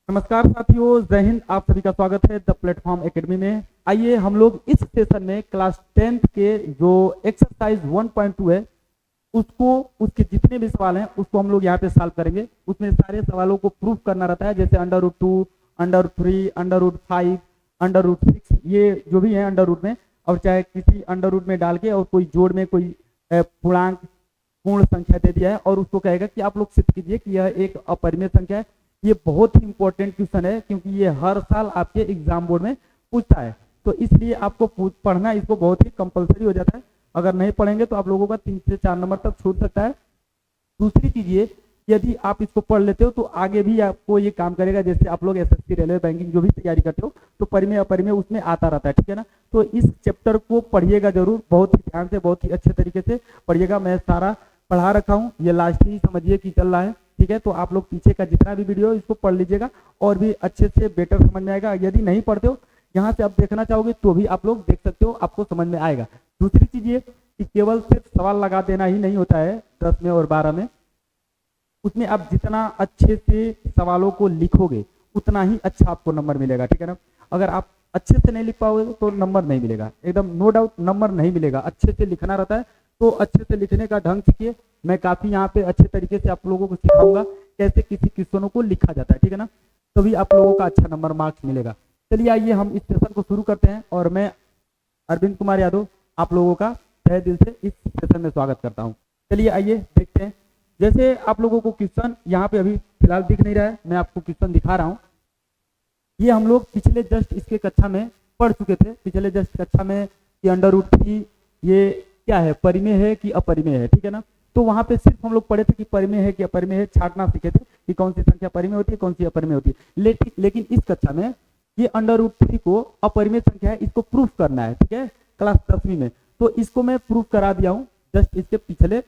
नमस्कार साथियों, जय हिंद। आप सभी का स्वागत है द प्लेटफॉर्म एकेडमी में। आइए हम लोग इस सेशन में क्लास 10th के जो एक्सरसाइज 1.2 है उसको उसके जितने भी सवाल हैं उसको हम लोग यहाँ पे सॉल्व करेंगे। उसमें सारे सवालों को प्रूफ करना रहता है, जैसे under root 2, under root 3, under root 5, under root 6, ये जो भी है अंडर रूट में, और चाहे किसी अंडर रूट में डाल के और कोई जोड़ में कोई पूर्णांक पूर्ण संख्या दे दिया है और उसको कहेगा कि आप लोग सिद्ध कीजिए कि यह एक अपरिमेय संख्या है। ये बहुत ही इंपॉर्टेंट क्वेश्चन है क्योंकि ये हर साल आपके एग्जाम बोर्ड में पूछता है, तो इसलिए आपको पढ़ना इसको बहुत ही कंपलसरी हो जाता है। अगर नहीं पढ़ेंगे तो आप लोगों का 3 से 4 नंबर तक छूट सकता है। दूसरी चीज ये, यदि आप इसको पढ़ लेते हो तो आगे भी आपको ये काम करेगा। जैसे आप लोग एसएससी, रेलवे, बैंकिंग जो भी तैयारी करते हो तो परिमेय अपरिमेय उसमें आता रहता है, ठीक है ना। तो इस चैप्टर को पढ़िएगा जरूर, बहुत ही ध्यान से, बहुत ही अच्छे तरीके से पढ़िएगा। मैं सारा पढ़ा रखा हूँ, ये लास्ट ही समझिए कि चल रहा है, ठीक है। तो आप लोग पीछे का जितना भी वीडियो इसको पढ़ लीजिएगा और भी अच्छे से बेटर समझ में आएगा। यदि नहीं पढ़ते हो, यहाँ से आप देखना चाहोगे तो भी आप लोग देख सकते हो, आपको समझ में आएगा। दूसरी चीज ये कि केवल सिर्फ सवाल लगा देना ही नहीं होता है 10 में और 12 में। उसमें आप जितना अच्छे से सवालों को लिखोगे उतना ही अच्छा आपको नंबर मिलेगा, ठीक है ना। अगर आप अच्छे से नहीं लिख पाओगे तो नंबर नहीं मिलेगा, एकदम नो डाउट नंबर नहीं मिलेगा। अच्छे से लिखना रहता है, तो अच्छे से लिखने का ढंग सीखिए। मैं काफी यहाँ पे अच्छे तरीके से आप लोगों को सिखाऊंगा कैसे किसी क्वेश्चनों को लिखा जाता है, ठीक है ना। तभी आप लोगों का अच्छा नंबर मार्क्स मिलेगा। चलिए आइए हम इस सेशन को शुरू करते हैं और मैं अरविंद कुमार यादव आप लोगों का तहे दिल से इस सेशन में स्वागत करता हूँ। चलिए आइए देखते हैं। जैसे आप लोगों को क्वेश्चन यहाँ पे अभी फिलहाल दिख नहीं रहा है, मैं आपको क्वेश्चन दिखा रहा हूँ। ये हम लोग पिछले जस्ट इसके कक्षा में पढ़ चुके थे, पिछले जस्ट कक्षा में कि अंडर रूट 3 ये क्या है, परिमेय है कि अपरिमेय है, ठीक है ना। तो वहां पे सिर्फ हम लोग पढ़े थे कि परिमेय है कि अपरिमेय है, छांटना सीखे थे कि कौन सी संख्या परिमेय होती है, कौन सी अपरिमेय होती है। लेकिन इस कक्षा में ये अंडर रूट 3 को अपरिमेय संख्या है, इसको प्रूफ करना है, ठीक है, क्लास 10वीं में। तो इसको मैं प्रूफ करा दिया हूँ जस्ट इसके पिछले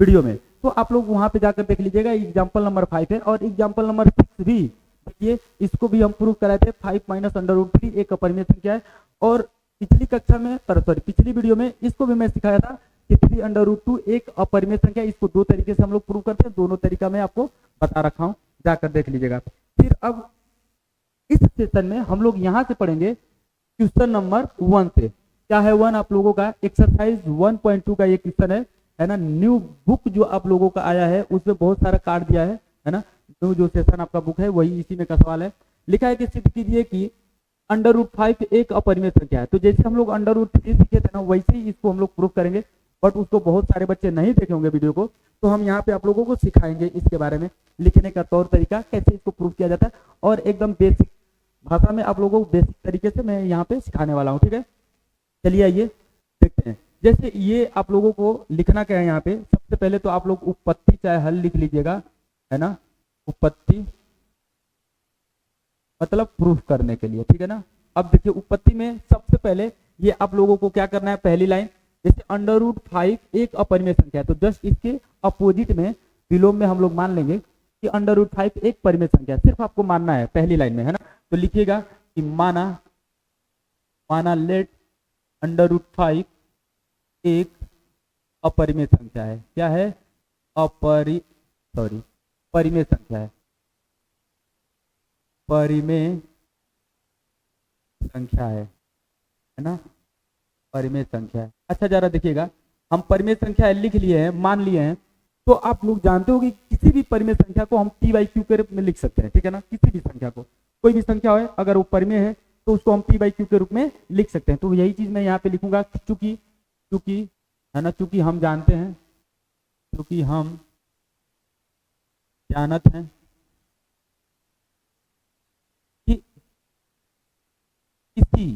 वीडियो में, तो आप लोग वहां पे जाकर देख लीजिएगा। एग्जाम्पल नंबर 5 है और एग्जाम्पल नंबर 6 भी देखिए, इसको भी हम प्रूफ कराए थे। 5 माइनस अंडर रूट 3 एक अपरिमेय संख्या है। और पिछली कक्षा में पिछली वीडियो में इसको भी मैं सिखाया था कि 3 अंडर रूट 2 एक अपरिमेय संख्या है। इसको दो तरीके से हम लोग प्रूव करते हैं, दोनों तरीका मैं आपको बता रखा हूँ, जाकर देख लीजिएगा। फिर अब इस सेशन में हम लोग यहाँ से पढ़ेंगे क्वेश्चन नंबर 1 से। क्या है 1 आप लोगों का? एक्सरसाइज 1.2 का ये क्वेश्चन है ना। न्यू बुक जो आप लोगों का आया है उसमें बहुत सारा कार्ड दिया है ना। तो जो सेशन आपका बुक है वही इसी में का सवाल है। लिखा है कि सिद्ध कीजिए कि अंडर रूट 5 एक अपरिमेय संख्या है। तो जैसे हम लोग अंडर रूट 3 सीखे थे ना, वैसे ही इसको हम लोग प्रूफ करेंगे। बट उसको बहुत सारे बच्चे नहीं देखे होंगे वीडियो को, तो हम यहाँ पे आप लोगों को सिखाएंगे इसके बारे में, लिखने का तौर तरीका, कैसे इसको प्रूफ किया जाता है, और एकदम बेसिक भाषा में आप लोगों को बेसिक तरीके से मैं यहाँ पे सिखाने वाला हूँ, ठीक है। चलिए आइए देखते हैं। जैसे ये आप लोगों को लिखना क्या है यहाँ पे, सबसे पहले तो आप लोग उत्पत्ति चाहे हल लिख लीजिएगा, है ना। उत्पत्ति मतलब प्रूफ करने के लिए, ठीक है ना। अब देखिए उत्पत्ति में सबसे पहले ये आप लोगों को क्या करना है, पहली लाइन, जैसे अंडर रूट 5 एक अपरिमेय संख्या है, तो जस्ट इसके अपोजिट में विलोम में हम लोग मान लेंगे कि अंडर रूट 5 एक परिमेय संख्या है। सिर्फ आपको मानना है पहली लाइन में, है ना। तो लिखिएगा कि माना लेट अंडर रूट 5 एक अपरिमेय संख्या है। क्या है? परिमेय संख्या है, परिमेय संख्या है ना, परिमेय संख्या है। अच्छा जरा देखिएगा, हम परिमेय संख्या लिख लिए हैं, मान लिए हैं, तो आप लोग जानते हो कि किसी भी परिमेय संख्या को हम p/q के रूप में लिख सकते हैं, ठीक है ना। किसी भी संख्या को, कोई भी संख्या हो, अगर वो परिमेय है तो उसको हम p/q के रूप में लिख सकते हैं। तो यही चीज मैं यहाँ पे लिखूंगा, चूंकि है ना, चूंकि हम जानते हैं, चूंकि हम जानत हैं कि किसी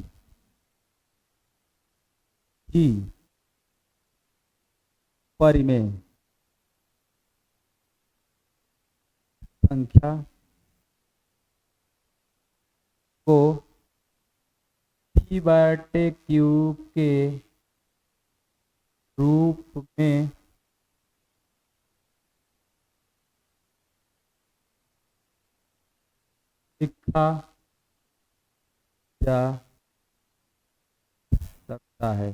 भी परिमेय संख्या को p/q के रूप में लिखा जा सकता है,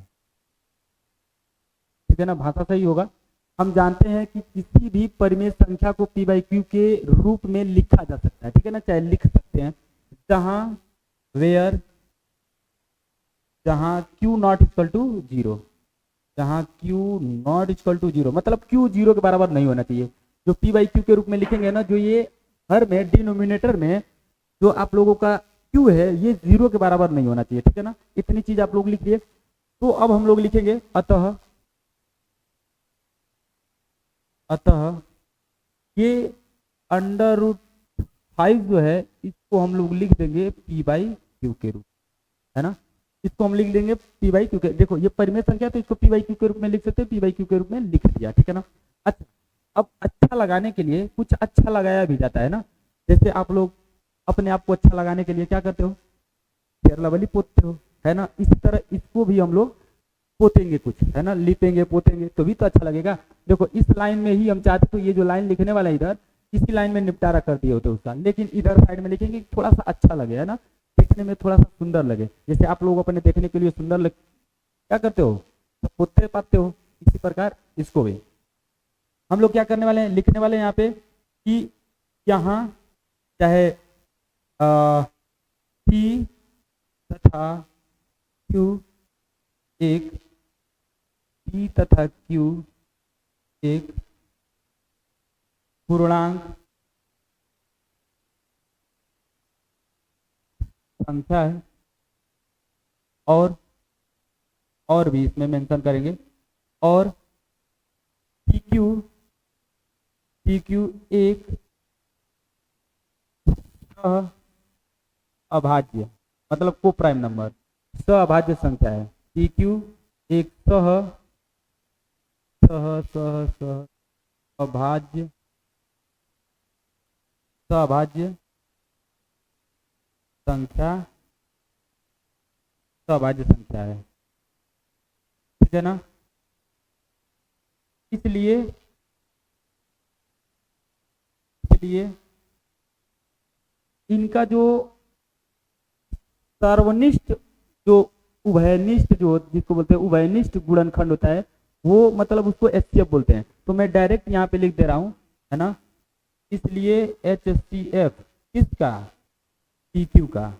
ठीक है ना। भाषा सही होगा। हम जानते हैं कि किसी भी परिमेय संख्या को p/q के रूप में लिखा जा सकता है, ठीक है ना, चाहे लिख सकते लिखते हैं जहाँ वेयर जहाँ Q not equal to zero, जहाँ Q not equal to zero मतलब क्यू जीरो के बराबर नहीं होना चाहिए। जो पी बाई क्यू के रूप में लिखेंगे ना, जो ये हर में डिनोमिनेटर में जो आप लोगों का क्यू है ये जीरो के बराबर नहीं होना चाहिए, ठीक है ना। इतनी चीज आप लोग लिख लिए। तो अब हम लोग लिखेंगे अतः ये अंडर रूट 5 जो है इसको हम लोग लिख देंगे पी बाई क्यू के रूप, है ना। इसको हम लिख देंगे पी बाई क्यू के, देखो ये परिमेय संख्या तो इसको पी बाई क्यू के रूप में लिख सकते हैं, पी बाई क्यू के रूप में लिख दिया, ठीक है ना। अच्छा, अब अच्छा लगाने के लिए कुछ अच्छा लगाया भी जाता है ना। जैसे आप लोग अपने आप को अच्छा लगाने के लिए क्या करते हो, फेयर लवली पोतते हो, है ना। इसी तरह इसको भी हम लोग पोतेंगे कुछ, है ना, लिपेंगे पोतेंगे तो भी तो अच्छा लगेगा। देखो इस लाइन में ही हम चाहते तो ये जो लाइन लिखने वाला है इधर इसी लाइन में निपटारा कर दिए होते उसका, लेकिन इधर साइड में लिखेंगे थोड़ा सा अच्छा लगे, है ना, देखने में थोड़ा सा सुंदर लगे। जैसे आप लोग अपने देखने के लिए सुंदर लग क्या करते हो, तो पोतते पाते हो, इसी प्रकार इसको भी हम लोग क्या करने वाले हैं, लिखने वाले हैं यहाँ पे कि यहाँ चाहे पी तथा क्यू एक पी तथा क्यू एक पूर्णांक संख्या है, और भी इसमें मेंशन करेंगे, और पी क्यू एक अभाज्य मतलब को प्राइम नंबर सअभाज्य संख्या है। पी क्यू एक अभाज्य सअभाज्य संख्या सअभाज्य संख्या है, ठीक है ना। इसलिए इनका जो सर्वनिष्ठ जो उभयनिष्ठ जो जिसको बोलते हैं उभयनिष्ठ गुणनखंड होता है वो मतलब उसको एचसीएफ बोलते हैं। तो मैं डायरेक्ट यहाँ पे लिख दे रहा हूँ, है ना। इसलिए एचसीएफ किसका, पीक्यू का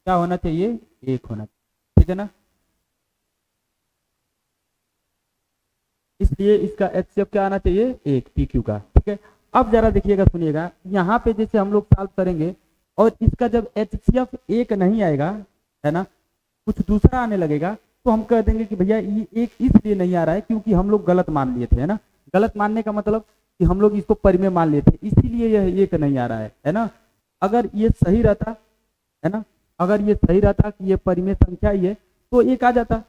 क्या होना चाहिए, एक होना चाहिए, ठीक है ना। इसलिए इसका एचसीएफ क्या आना चाहिए, एक, पीक्यू का, ठीक है। अब जरा देखिएगा सुनिएगा, यहाँ पे जैसे हम लोग सॉल्व करेंगे और इसका जब एचसीएफ एक नहीं आएगा, है ना, कुछ दूसरा आने लगेगा तो हम कह देंगे कि भैया ये एक इसलिए नहीं आ रहा है क्योंकि हम लोग गलत मान लिए थे, है ना। गलत मानने का मतलब कि हम लोग इसको परिमेय मान लिए थे इसीलिए यह एक नहीं आ रहा है ना। अगर ये सही रहता, है ना, अगर ये सही रहता कि ये परिमेय संख्या ही है तो एक आ जाता।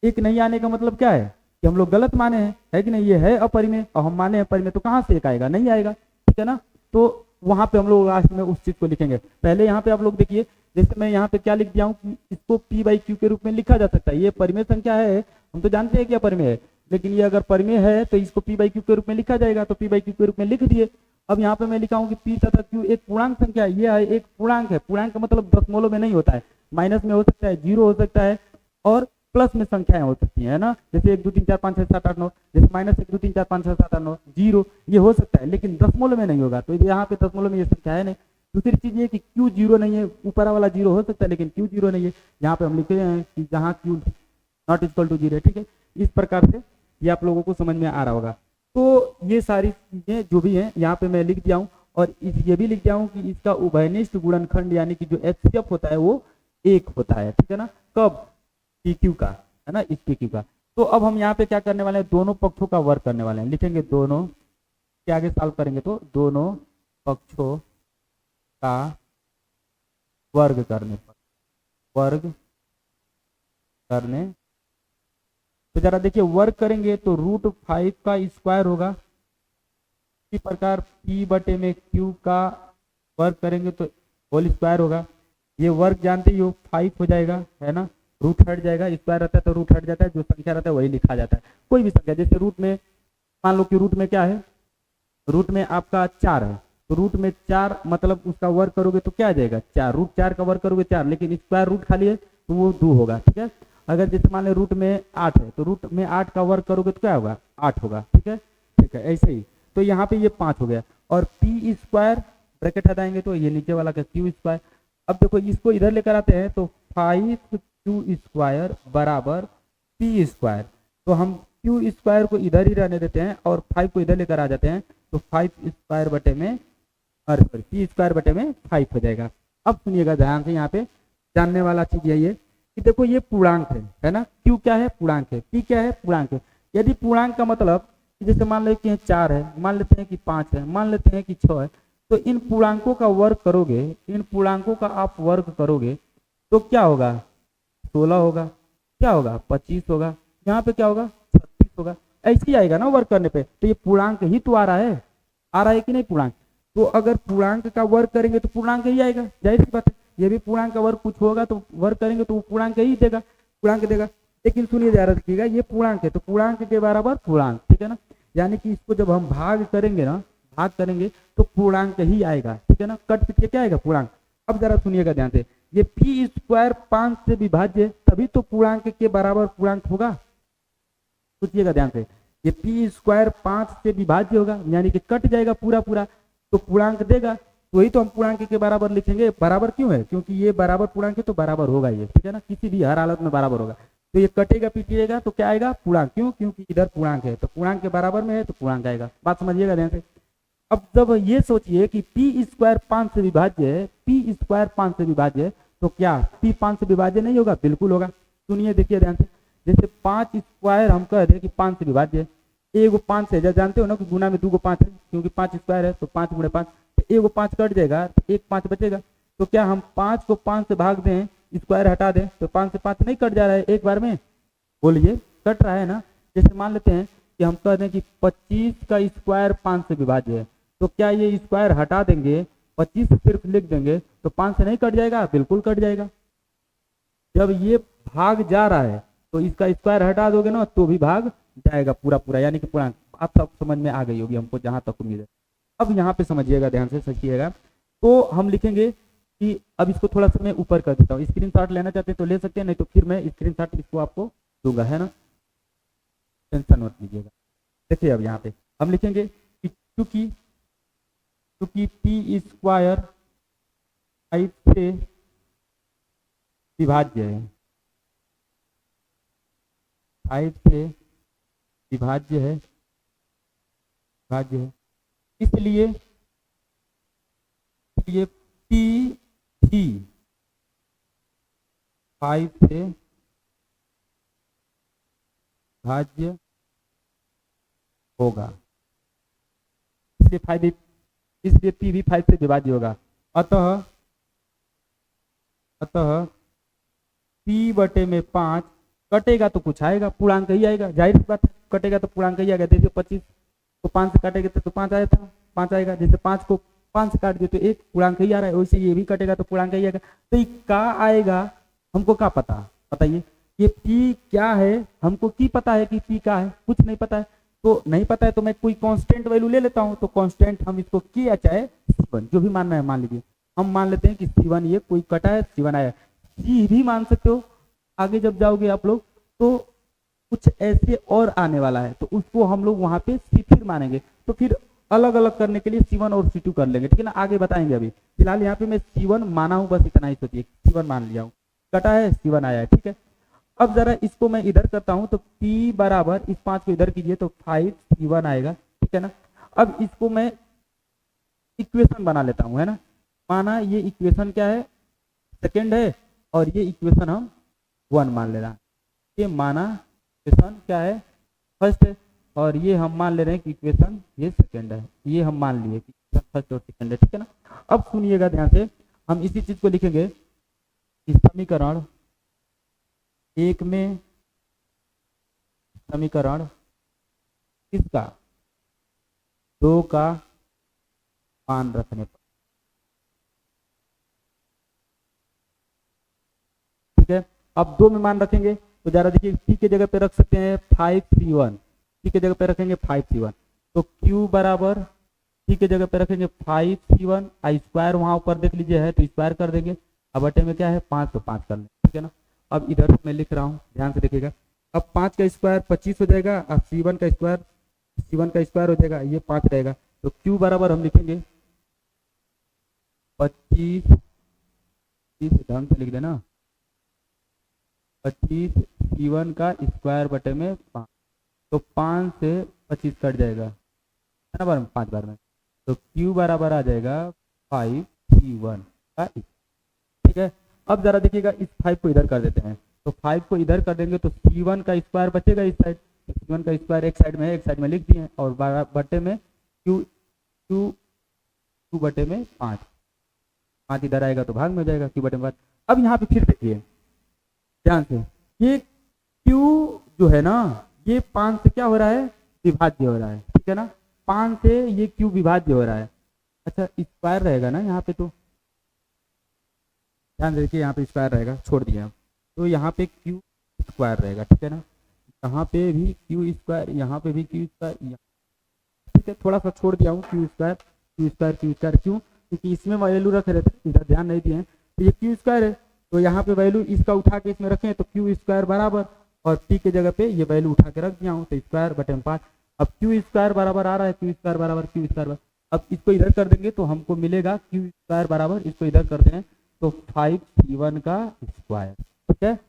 एक नहीं आने का मतलब क्या है कि हम लोग गलत माने हैं, है कि नहीं, ये है अपरिमेय और हम माने हैं परिमेय, तो कहाँ से एक आएगा, नहीं आएगा, ठीक है ना। तो वहां पे हम लोग लास्ट में उस चीज को लिखेंगे। पहले यहाँ पे आप लोग देखिए, जैसे मैं यहाँ पे क्या लिख दिया हूँ कि इसको पी बाई क्यू के रूप में लिखा जा सकता है। ये परिमेय संख्या है, हम तो जानते हैं क्या परिमेय है, लेकिन ये अगर परिमेय है तो इसको पी बाई क्यू के रूप में लिखा जाएगा, तो पी बाई क्यू के रूप में लिख दिए। अब यहाँ पे मैं लिखा हूँ कि पी तथा क्यू एक पूर्णांक संख्या है, ये एक पूर्णांक है। पूर्णांक का मतलब दशमलव में नहीं होता है, माइनस में हो सकता है, जीरो हो सकता है और प्लस में संख्याएं हो सकती है ना। जैसे 1 2 3 4 5 6 7 8 9, जैसे -1 2 3 4 5 6 7 8 9 जीरो, ये हो सकता है लेकिन दशमलव में नहीं होगा। तो यहाँ पे दशमलव में ये संख्या है नहीं। दूसरी चीज ये कि क्यू जीरो नहीं है, ऊपर वाला जीरो हो सकता है लेकिन क्यू जीरो नहीं है। यहाँ पे हम लिखे हैं कि जहाँ Q not equal to zero है, ठीक है। इस प्रकार से ये आप लोगों को समझ में आ रहा होगा। तो ये सारी चीजें जो भी हैं यहाँ पे मैं लिख दिया हूँ, और ये भी लिख दिया हूँ कि इसका उभयनिष्ठ गुणनखंड यानी कि जो एचसीएफ होता है वो एक होता है, ठीक है ना। कब, पीक्यू का, है ना, इस पीक्यू का। तो अब हम यहाँ पे क्या करने वाले हैं, दोनों पक्षों का वर्ग करने वाले हैं। लिखेंगे दोनों के आगे सॉल्व करेंगे तो दोनों पक्षों का वर्ग करने पर, वर्ग करने तो जरा देखिए वर्ग करेंगे तो √5 का स्क्वायर होगा। इसी प्रकार p बटे में q का वर्ग करेंगे तो होल स्क्वायर होगा। ये वर्ग जानते ही हो 5 हो जाएगा, है ना, रूट हट जाएगा, स्क्वायर रहता है तो रूट हट जाता है, जो संख्या रहता है वही लिखा जाता है। कोई भी संख्या, जैसे रूट में मान लो कि रूट में क्या है, रूट में आपका 4 है, तो रूट में 4 मतलब उसका वर्ग करोगे तो क्या आ जाएगा 4, √4 का वर्ग करोगे 4, लेकिन स्क्वायर रूट खाली है तो वो 2 होगा, ठीक है। अगर जैसे मान लो रूट में 8 है तो रूट में 8 का वर्ग करोगे तो क्या होगा 8 होगा, ठीक है, ऐसे ही। तो यहाँ पे ये 5 हो गया और p² ब्रैकेट हटाएंगे तो ये नीचे वाला का क्यू स्क्वायर। अब देखो इसको इधर लेकर आते हैं तो 5q² बराबर पी स्क्वायर। तो हम क्यू स्क्वायर को इधर ही रहने देते हैं और 5 को इधर लेकर आ जाते हैं तो 5² बटे में p² बटे में 5 हो जाएगा। अब सुनिएगा ध्यान से, यहाँ पे जानने वाला चीज यही है कि देखो ये पूर्णांक है ना, क्यू क्या है पूर्णांक है, पी क्या है पूर्णांक है। यदि पूर्णांक का मतलब जैसे मान लेते हैं 4 है, मान लेते हैं कि 5 है, मान लेते हैं कि 6 है, तो इन पूर्णांकों का वर्ग करोगे, इन पूर्णांकों का आप वर्ग करोगे तो क्या होगा 16 होगा, क्या होगा 25 होगा, यहाँ पे क्या होगा 36 होगा। ऐसे ही आएगा ना वर्ग करने पे। तो ये पूर्णांक ही तो आ रहा है कि नहीं पूर्णांक। तो अगर पूर्णांक का वर्ग करेंगे तो पूर्णांक ही आएगा, जाहिर सी बात है। ये भी पूर्णांक का वर्ग कुछ होगा तो वर्ग करेंगे तो पूर्णांक ही देगा, पूर्णांक देगा। लेकिन सुनिए ध्यान रखिएगा, ये पूर्णांक है तो पूर्णांक के बराबर पूर्णांक, ठीक है ना। यानी कि इसको जब हम भाग करेंगे ना, भाग करेंगे तो पूर्णांक ही आएगा, ठीक है ना। कट पीट के क्या आएगा पूर्णांक। अब जरा सुनिएगा ध्यान से, ये p² 5 से विभाज्य तभी तो पूर्णांक के बराबर पूर्णांक होगा। सोचिएगा ध्यान से, ये p² 5 से विभाज्य होगा यानी कि कट जाएगा पूरा पूरा तो पूर्णांक देगा, तो वही तो हम पूर्णांक के बराबर लिखेंगे। बराबर क्यों है, क्योंकि ये बराबर पूर्णांक है तो बराबर होगा ये, ठीक है ना, किसी भी हर हालत में बराबर होगा। तो ये कटेगा पीटिएगा तो क्या आएगा पूर्णांक, क्यों, क्योंकि इधर पूर्णांक है तो पूर्णांक के बराबर में है तो पूर्णांक आएगा। बात समझिएगा ध्यान से। अब जब ये सोचिए कि p² 5 से विभाज्य है, p² 5 से विभाज्य है तो क्या p 5 से विभाज्य नहीं होगा, बिल्कुल होगा। सुनिए देखिए ध्यान से, जैसे 5² हम कह रहे कि 5 से विभाज्य है, एगो 5 है, जानते हो ना कि गुना में 2 गो 5 है, क्योंकि 5² है तो 5 × 5, तो एगो 5 कट जाएगा तो एक 5 बचेगा। तो क्या हम 5 को 5 से भाग दें, स्क्वायर हटा दें तो 5 से 5 नहीं कट जा रहा है एक बार में, बोलिए कट रहा है ना। जैसे मान लेते हैं कि हम कह दें कि 25 का स्क्वायर 5 से विभाज्य है, तो क्या ये स्क्वायर हटा देंगे 25 सिर्फ लिख देंगे तो 5 से नहीं कट जाएगा, बिल्कुल कट जाएगा। जब ये भाग जा रहा है तो इसका स्क्वायर हटा दोगे ना तो भी भाग जाएगा पूरा पूरा, यानी कि पूरा। आप सब समझ में आ गई होगी हमको जहां तक उम्मीद है। अब यहाँ पे समझिएगा ध्यान से, समझिएगा। तो हम लिखेंगे कि अब इसको थोड़ा सा मैं ऊपर कर देता हूँ, स्क्रीनशॉट लेना चाहते हैं तो ले सकते हैं, नहीं तो फिर मैं स्क्रीनशॉट इसको आपको दूंगा, है ना, टेंशन मत लीजिएगा। देखिए अब यहाँ पे हम लिखेंगे कि चूंकि p² 5 से विभाज्य है, 5 से विभाज्य है, इसलिए p भी 5 से विभाज्य होगा, इसलिए p भी 5 से विभाज्य होगा। अतः p बटे में 5 कटेगा तो कुछ आएगा, पूर्णांक ही आएगा, जाहिर सी बात है, कटेगा तो पूर्णांक ही आएगा। जैसे 25 को 5 से काटेगा तो 5 आया था, 5 आएगा। जैसे 5 को 5 से काट दिए तो एक पूर्णांक ही आ रहा है, वैसे ये भी कटेगा तो पूर्णांक ही आएगा। तो ये का आएगा हमको क्या पता, बताइए ये p क्या है, हमको की पता है कि p का है, कुछ नहीं पता है। तो नहीं पता है तो मैं कोई कांस्टेंट वैल्यू ले लेता हूं, तो कांस्टेंट हम इसको k या चाहे c1 जो भी मानना है मान लीजिए। हम मान लेते हैं कि c1 ये कोई कटा है, c1 आया, c भी मान सकते हो। आगे जब जाओगे आप लोग तो कुछ ऐसे और आने वाला है तो उसको हम लोग वहां पे c फिर मानेंगे, तो फिर अलग अलग करने के लिए c1 और c2 कर लेंगे, ठीक है ना, आगे बताएंगे। अभी फिलहाल यहाँ पे मैं c1 माना हूँ, बस इतना ही सोचिए, c1 मान लिया हूँ, कटा है c1 आया है, ठीक है। अब जरा इसको मैं इधर करता हूँ तो p बराबर इस 5 को इधर कीजिए तो 5c1 आएगा, ठीक है ना। अब इसको मैं इक्वेशन बना लेता हूँ, है ना, माना ये इक्वेशन क्या है सेकेंड है और ये इक्वेशन हम 1 मान ले रहा है। ये माना इक्वेशन क्या है फर्स्ट है और ये हम मान ले रहे हैं कि इक्वेशन ये सेकंड है, ये हम मान लिए कि फर्स्ट और सेकंड है, ठीक है ना। अब सुनिएगा ध्यान से, हम इसी चीज को लिखेंगे कि समीकरण 1 में समीकरण किसका 2 का मान रखने पर, ठीक है। अब 2 में मान रखेंगे तो जरा देखिए p के जगह पे रख सकते हैं 5c1, p के जगह पे रखेंगे 5c1, तो q बराबर p के जगह पे रखेंगे 5c1, आई स्क्वायर वहां ऊपर देख लीजिए है तो स्क्वायर कर देंगे, अब बटे में क्या है 5 तो 5 कर लें, ठीक है ना। अब इधर मैं लिख रहा हूँ, ध्यान से देखिएगा, अब 5 का स्क्वायर 25 हो जाएगा और c1 का स्क्वायर हो जाएगा, ये 5 रहेगा। तो q बराबर हम लिखेंगे 25 इस ढंग से लिख देना, 25 C1 का स्क्वायर बटे में 5, तो 5 से 25 कट जाएगा है ना, 5 बार में, तो Q बराबर आ जाएगा 5C1 का, ठीक है। अब जरा देखिएगा इस 5 को इधर कर देते हैं, तो 5 को इधर कर देंगे तो C1 का स्क्वायर बचेगा इस साइड, तो C1 का स्क्वायर एक साइड में है, एक साइड में लिख दिए, और बटे में Q बटे में 5 इधर आएगा तो भाग में हो जाएगा Q बटे में 5। अब यहाँ पे फिर देखिए ध्यान से, ये Q जो है ना ये 5 से क्या हो रहा है, विभाज्य हो रहा है, ठीक है ना, 5 से ये Q विभाज्य हो रहा है। अच्छा स्क्वायर रहेगा ना यहाँ पे, तो ध्यान देखिए यहाँ पे स्क्वायर रहेगा, छोड़ दिया, तो यहाँ पे Q स्क्वायर रहेगा, ठीक है ना, यहाँ पे भी Q स्क्वायर, यहाँ पे भी Q स्क्वायर, ठीक है, थोड़ा सा छोड़ दिया हूँ Q स्क्वायर क्यों, क्योंकि इसमें वैल्यू रख रहे थे, इधर ध्यान नहीं दिए हैं, तो ये Q स्क्वायर है, तो यहाँ पे वैल्यू इसका उठा के इसमें रखें तो Q स्क्वायर बराबर, और P के जगह पे ये वैल्यू उठा के रख दिया हूँ, तो स्क्वायर बटे में 5। अब Q स्क्वायर बराबर आ रहा है, Q स्क्वायर बराबर, अब इसको इधर कर देंगे तो हमको मिलेगा Q स्क्वायर बराबर, इसको इधर करते हैं तो 5C1 का स्क्वायर, ठीक है।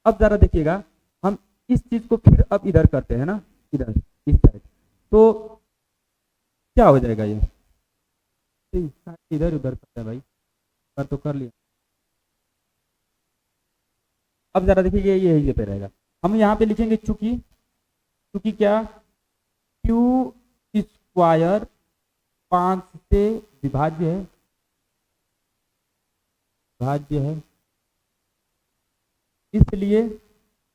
अब जरा देखिएगा हम इस चीज को फिर अब इधर करते हैं ना, इधर इस साइड, तो क्या हो जाएगा, ये इधर उधर करते हैं भाई, कर तो कर लिया। अब जरा देखिए ये यही पे रहेगा, हम यहाँ पे लिखेंगे चूंकि क्या Q स्क्वायर 5 से विभाज्य है, इसलिए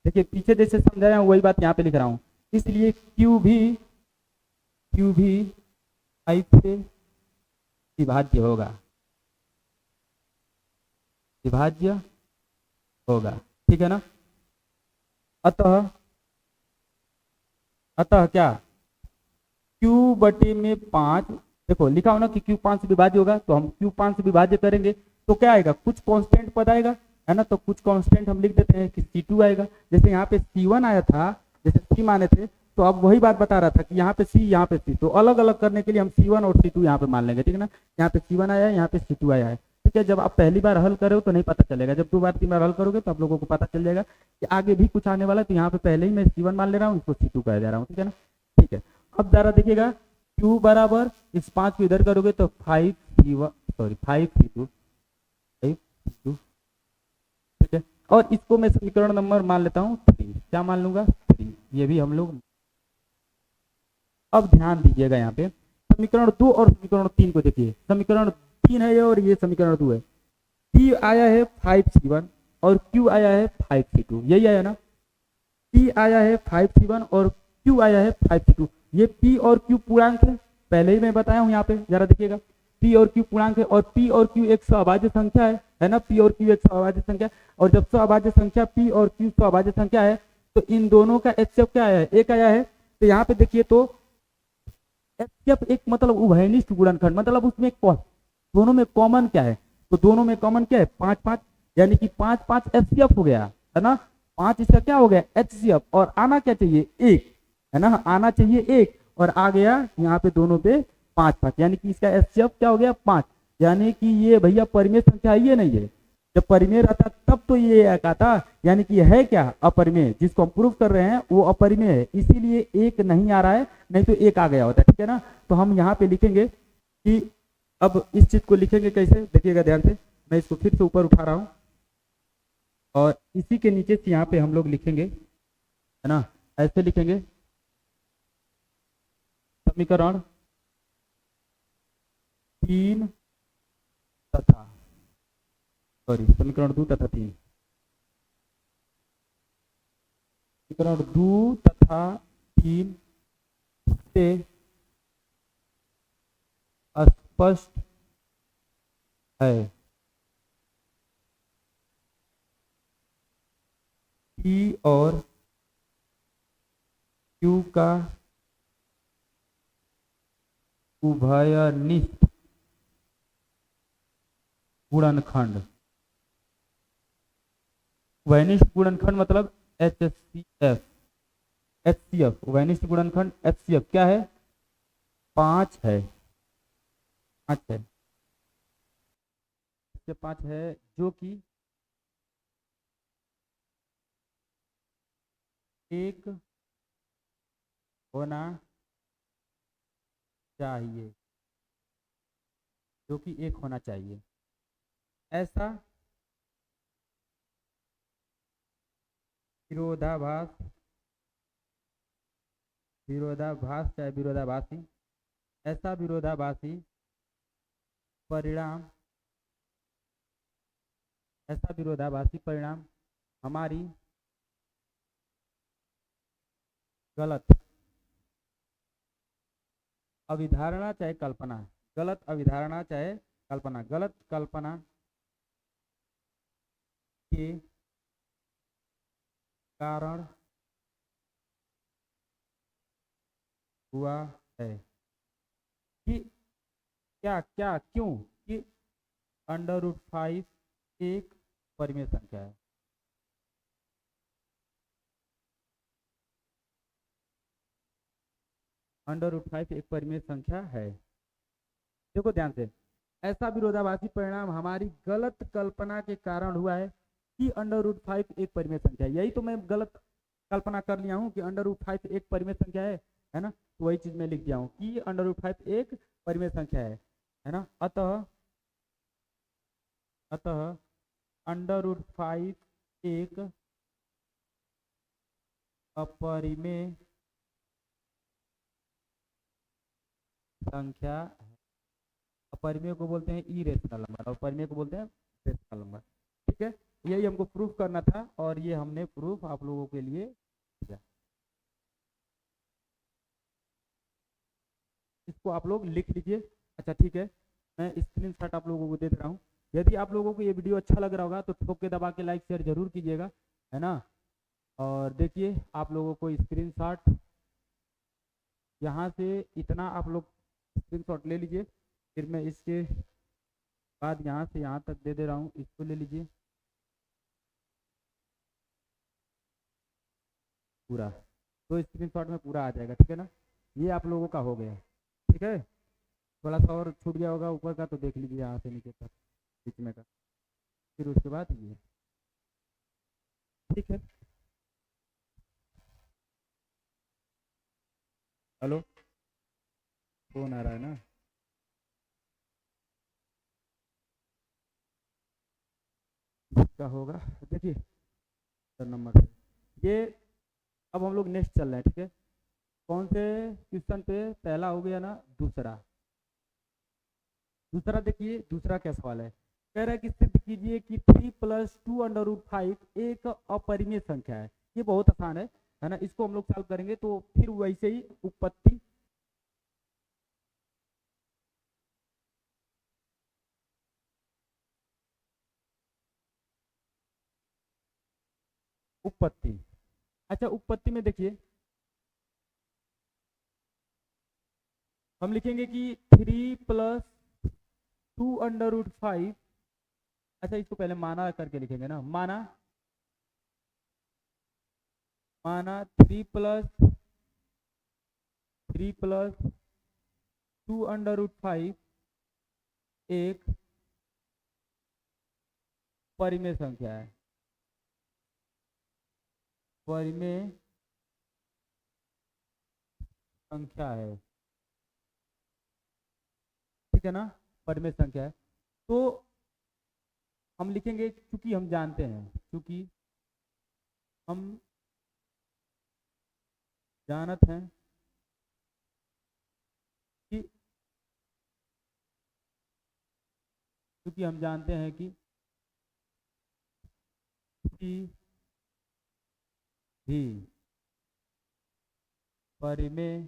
देखिए पीछे जैसे समझाया हूं वही बात यहाँ पे लिख रहा हूं, इसलिए Q भी 5 से विभाज्य होगा, ठीक है ना। अतः क्या Q बटे में 5, देखो लिखा हो ना कि Q 5 से विभाज्य होगा, तो हम Q 5 से विभाज्य करेंगे तो क्या आएगा, कुछ कांस्टेंट पद आएगा, है ना, तो कुछ कांस्टेंट हम लिख देते हैं कि C2 आएगा, जैसे यहाँ पे C1 आया था, जैसे C माने थे, तो अब वही बात बता रहा था कि यहाँ पे C यहाँ पे C, तो अलग अलग करने के लिए हम C1 और C2 यहाँ पे मान लेंगे, ठीक है ना, यहाँ पे C1 आया है, यहाँ पे C2 आया है, ठीक है। जब आप पहली बार हल करो तो नहीं पता चलेगा, जब 2 बार 3 बार हल करोगे तो आप लोगों को पता चल जाएगा कि आगे भी कुछ आने वाला है, तो यहाँ पे पहले ही मैं C1 मान ले रहा हूँ, इसको C2 कह दे रहा हूँ, ठीक है ना, ठीक है। अब जरा देखिएगा Q बराबर इस 5 को इधर करोगे तो 5C2, ठीक है, और इसको मैं समीकरण नंबर मान लेता हूँ 3, क्या मान लूंगा 3, ये भी हम लोग। अब ध्यान दीजिएगा यहाँ पे समीकरण 2 और समीकरण 3 को देखिए, समीकरण 3 है ये और ये समीकरण 2 है, P आया है 5C1 और Q आया है 5C2, यही आया ना, P आया है 5C1 और Q आया है 5C2, ये P और Q पूर्णांक है, पहले ही मैं बताया हूँ, यहाँ पे जरा देखिएगा P और Q पूर्णांक है, और P और Q एक सहभाज्य संख्या है ना, P और Q एक सहभाज्य संख्या, और जब सहभाज्य संख्या P और Q सहभाज्य संख्या है तो इन दोनों का HCF क्या आया है, एक आया है, तो यहाँ पे देखिए तो HCF एक मतलब उभयनिष्ठ गुणनखंड, मतलब उसमें दोनों में कॉमन क्या है, तो दोनों में कॉमन क्या है 5-5, यानी कि 5-5 HCF हो गया, है ना, 5 इसका क्या हो गया HCF, और आना क्या चाहिए 1, है ना, आना चाहिए 1, और आ गया यहाँ पे दोनों पे 5-5, यानी कि इसका HCF क्या हो गया 5, यानी कि ये भैया परिमेय संख्या ये नहीं है, जब परिमेय रहता तब तो ये एक आता, यानी कि है क्या अपरिमेय, जिसको हम प्रूव कर रहे हैं वो अपरिमेय है, इसीलिए एक नहीं आ रहा है, नहीं तो एक आ गया होता, ठीक है ना। तो हम यहाँ पे लिखेंगे कि अब इस चीज को लिखेंगे कैसे, देखिएगा ध्यान से, मैं इसको फिर से ऊपर उठा रहा हूँ और इसी के नीचे से यहाँ पे हम लोग लिखेंगे, है ना, ऐसे लिखेंगे समीकरण 3 तथा समीकरण 2 तथा 3, समीकरण 2 तथा 3 से स्पष्ट है P और Q का उभयनिष्ठ गुणनखंड, उभयनिष्ठ गुणनखंड मतलब HCF, उभयनिष्ठ गुणनखंड HCF क्या है 5 है, से 5 है, जो कि एक होना चाहिए, जो कि एक होना चाहिए। ऐसा विरोधाभास, विरोधाभास चाहे विरोधाभासी, ऐसा विरोधाभासी परिणाम, ऐसा विरोधाभासी परिणाम हमारी गलत अभिधारणा चाहे कल्पना, गलत अभिधारणा चाहे कल्पना, गलत कल्पना के कारण हुआ है। कि क्या क्या क्यों? कि √5 एक परिमेय संख्या है। √5 एक परिमेय संख्या है। देखो ध्यान से, ऐसा विरोधाभासी परिणाम हमारी गलत कल्पना के कारण हुआ है कि √5 एक परिमेय संख्या है। यही तो मैं गलत कल्पना कर लिया हूँ कि √5 एक परिमेय संख्या है ना। तो वही चीज मैं लिख दिया हूँ कि √5 एक परिमेय संख्या है ना। अतः √5 एक अपरिमेय संख्या है। अपरिमेय को बोलते हैं इरेशनल नंबर और परिमेय को बोलते हैं रेशनल नंबर। ठीक है, यही हमको प्रूफ करना था और ये हमने प्रूफ आप लोगों के लिए किया। इसको आप लोग लिख लीजिए। अच्छा ठीक है, मैं स्क्रीनशॉट आप लोगों को दे रहा हूँ। यदि आप लोगों को ये वीडियो अच्छा लग रहा होगा तो ठोक के दबा के लाइक शेयर जरूर कीजिएगा, है ना। और देखिए आप लोगों को स्क्रीनशॉट यहाँ से इतना आप लोग स्क्रीनशॉट ले लीजिए, फिर मैं इसके बाद यहाँ से यहाँ तक दे रहा हूँ, इसको ले लीजिए पूरा, तो स्क्रीनशॉट में पूरा आ जाएगा। ठीक है ना, ये आप लोगों का हो गया। ठीक है, थोड़ा सा और छूट गया होगा ऊपर का तो देख लीजिए यहाँ से नीचे तक बीच में का, फिर उसके बाद ये। ठीक है, हेलो, फोन आ रहा है ना। इसका होगा देखिए नंबर ये। अब हम लोग नेक्स्ट चल रहे हैं। ठीक है, कौन से क्वेश्चन पे? पहला हो गया ना, दूसरा। दूसरा देखिए, दूसरा क्या सवाल है। कह रहा है कि सिद्ध कीजिए कि 3 + 2√5 एक अपरिमेय संख्या है। ये बहुत आसान है ना। इसको हम लोग सॉल्व करेंगे तो फिर वैसे ही उत्पत्ति, उत्पत्ति। अच्छा, उत्पत्ति में देखिए हम लिखेंगे कि 3 + 2√5। अच्छा, इसको पहले माना करके लिखेंगे ना। माना 3 + 2√5 एक परिमेय संख्या है। परिमेय संख्या है, ठीक है ना, परिमेय संख्या है। तो हम लिखेंगे चूंकि हम जानते हैं, चूंकि हम जानत हैं कि, क्योंकि हम जानते हैं कि भी परिमेय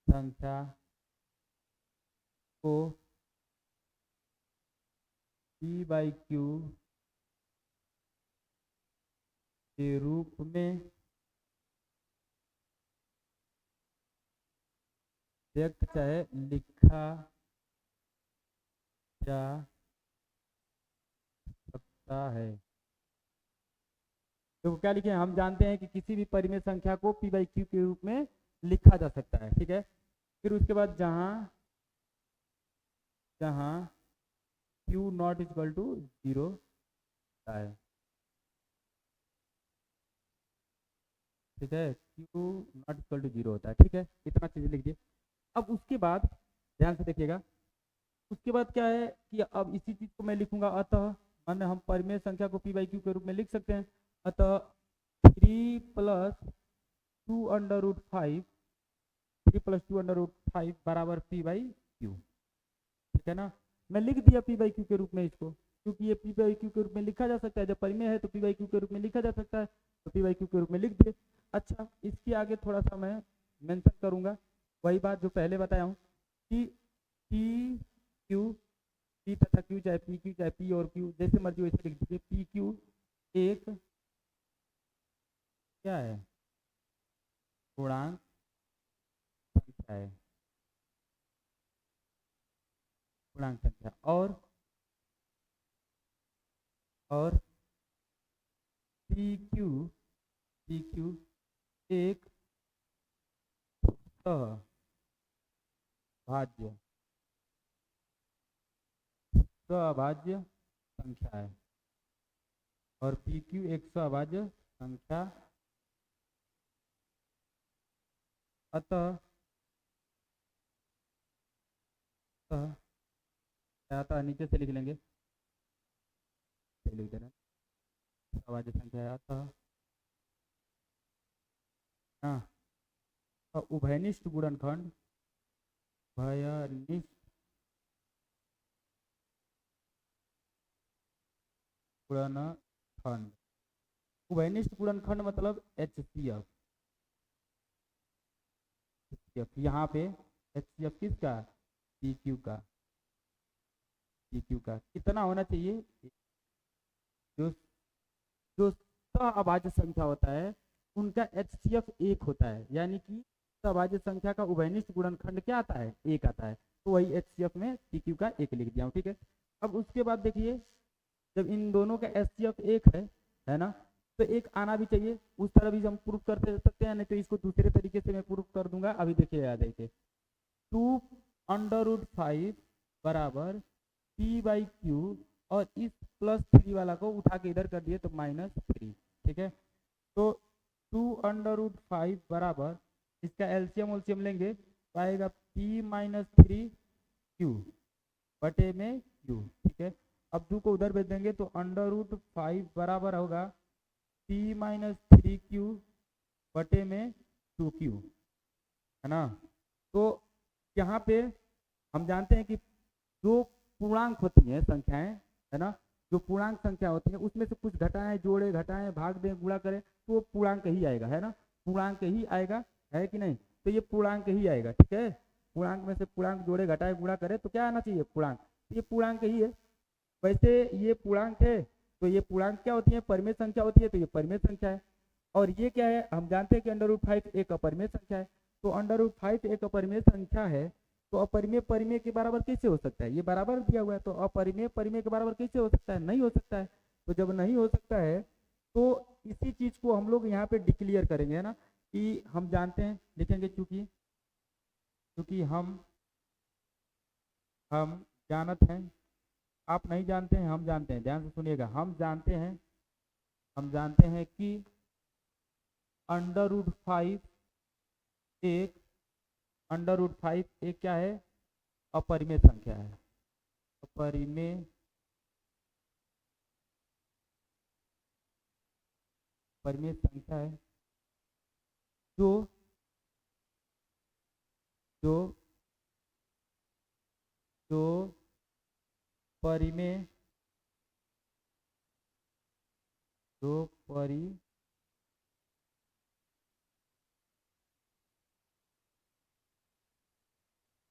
संख्या को P/Q के रूप में व्यक्त चाहे लिखा जा सकता है। तो क्या लिखे? हम जानते हैं कि किसी भी परिमेय संख्या को P/Q के रूप में लिखा जा सकता है। ठीक है, फिर उसके बाद जहां जहां क्यू नॉट इक्वल टू 0 होता है। ठीक है, क्यू नॉट इक्वल टू 0 होता है। ठीक है, इतना चीज़ लिख दिए। अब उसके बाद ध्यान से देखिएगा, उसके बाद क्या है कि अब इसी चीज़ को मैं लिखूंगा, अतः माने हम परिमेय संख्या को पी बाई क्यू के रूप में लिख सकते हैं। अतः 3 plus 2 under root 5, 3 plus 2 under root 5 बराबर पी बाई क्यू। ठीक है ना, मैं लिख दिया पी बाई क्यू के रूप में इसको, क्योंकि ये पी बाई क्यू के रूप में लिखा जा सकता है, जब परिमेय है तो पी बाई क्यू के रूप में लिखा जा सकता है, तो पी बाई क्यू के रूप में लिख दिए। अच्छा, इसके आगे थोड़ा सा मैं मेंशन करूंगा वही बात जो पहले बताया हूँ कि पी क्यू, पी तथा क्यू, चाहे पी क्यू चाहे पी और क्यू जैसे मर्जी वैसे लिख दीजिए, पी क्यू एक क्या है, पूर्णांक संख्या है, पूर्णांक संख्या। और पी क्यू, पी क्यू एक सभाज्य, सभाज्य संख्या है, और पी क्यू एक सभाज्य संख्या। अतः अतः नीचे से लिख लेंगे, लिख देना सभाज्य संख्या है। अतः हाँ, उभयनिष्ठ गुणनखंड, उभयनिष्ठ गुणनखंड, उभयनिष्ठ गुणनखंड मतलब HCF। यहाँ पे HCF किसका, PQ का, PQ का कितना होना चाहिए, जो जो सअभाज्य संख्या होता है उनका HCF 1 होता है, यानी कि सअभाज्य संख्या का उभयनिष्ठ गुणनखंड क्या आता है, 1 आता है, तो वही HCF में PQ का 1 लिख दिया हूँ। ठीक है, अब उसके बाद देखिए, जब इन दोनों का HCF 1 है ना, तो एक आना भी चाहिए, उस तरह भी हम प्रूफ कर सकते हैं, नहीं तो इसको दूसरे तरीके से मैं प्रूफ कर दूंगा। अभी देखिए, याद देखिए, 2 अंडर रूट 5 बराबर पी बाई क्यू, और इस +3 वाला को उठा के इधर कर दिए तो -3। ठीक है, तो 2 अंडर रूट 5 बराबर, इसका एलसीएम उलसीएम लेंगे तो आएगा P-3 क्यू बटे में क्यू। ठीक है, अब 2 को उधर भेज देंगे तो अंडर रूट 5 बराबर होगा P-3 क्यू बटे में 2 क्यू, है ना। तो यहाँ पे हम जानते हैं कि जो पूर्णांक होती हैं संख्याएं, है ना, जो पूर्णांक संख्या होती है उसमें से कुछ घटाएं, जोड़े, घटाएं, भाग दें, गुणा करें तो पूर्णांक ही आएगा, है ना, पूर्णांक ही आएगा, है कि नहीं, तो ये पूर्णांक ही आएगा। ठीक है, पूर्णांक में से पूर्णांक जोड़े, घटाए, गुणा करें तो क्या आना चाहिए, पूर्णांक, ये पूर्णांक ही है। वैसे ये पूर्णांक है, तो ये पूर्णांक क्या होती है, परिमेय संख्या होती है, तो ये परिमेय संख्या है। और ये क्या है, हम जानते हैं कि अंडर रूट 5 एक अपरिमेय संख्या है, तो अंडर रूट 5 एक अपरिमेय संख्या है, तो अपरिमेय परिमेय के बराबर कैसे हो सकता है, ये बराबर दिया हुआ है, तो अपरिमेय परिमेय के बराबर कैसे हो सकता है, नहीं हो सकता है। तो जब नहीं हो सकता है तो इसी चीज को हम लोग यहाँ पे डिक्लेयर करेंगे, है ना, कि हम जानते हैं, लिखेंगे चूंकि चूंकि हम जानत हैं, आप नहीं जानते हैं, हम जानते हैं, ध्यान से सुनिएगा, हम जानते हैं कि अंडर रूट 5 एक, अंडर रूट 5 एक क्या है, अपरिमेय संख्या है, अपरिमेय परिमेय संख्या है, जो जो जो परिमेय, जो परि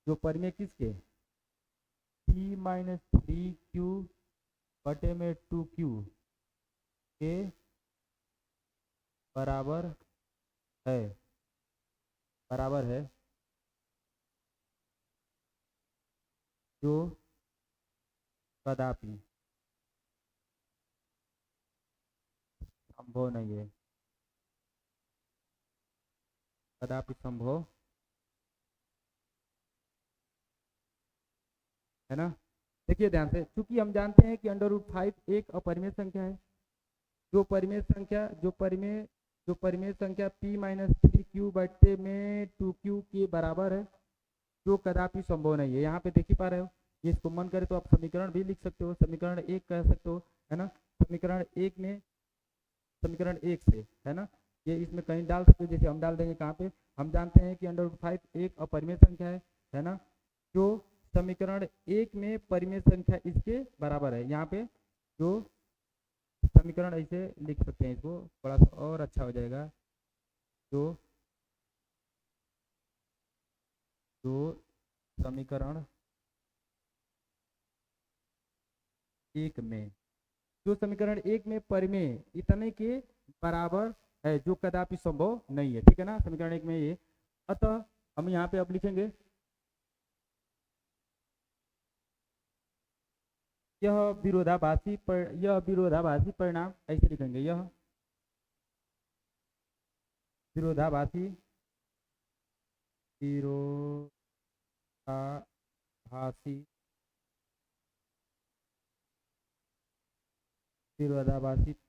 जो परिमेय किसके, P-3 क्यू बटे में 2 क्यू के बराबर है, बराबर है, जो कदापि संभव नहीं है, कदापि संभव, है ना। देखिए ध्यान से, चूंकि हम जानते हैं कि √5 एक अपरिमेय संख्या है, जो परिमेय संख्या p-3q में 2q के बराबर है, जो कदापि संभव नहीं है। यहाँ पे देख ही पा रहे हो, ये इसको मन करे तो आप समीकरण भी लिख सकते हो, समीकरण 1 कह सकते हो, है ना। समीकरण 1 से, है ना, ये इसमें कहीं डाल सकते हो, जैसे हम डाल देंगे कहाँ पे, हम जानते हैं कि √5 एक अपरिमेय संख्या है ना, जो समीकरण 1 में परिमेय संख्या इसके बराबर है। यहाँ पे जो समीकरण ऐसे लिख सकते हैं, इसको थोड़ा सा और अच्छा हो जाएगा, जो समीकरण 1 में परिमेय इतने के बराबर है, जो कदापि संभव नहीं है, ठीक है ना, समीकरण 1 में ये। अतः हम यहाँ पे अब लिखेंगे यह विरोधाभासी परिणाम, ऐसे लिखेंगे, यह विरोधाभासी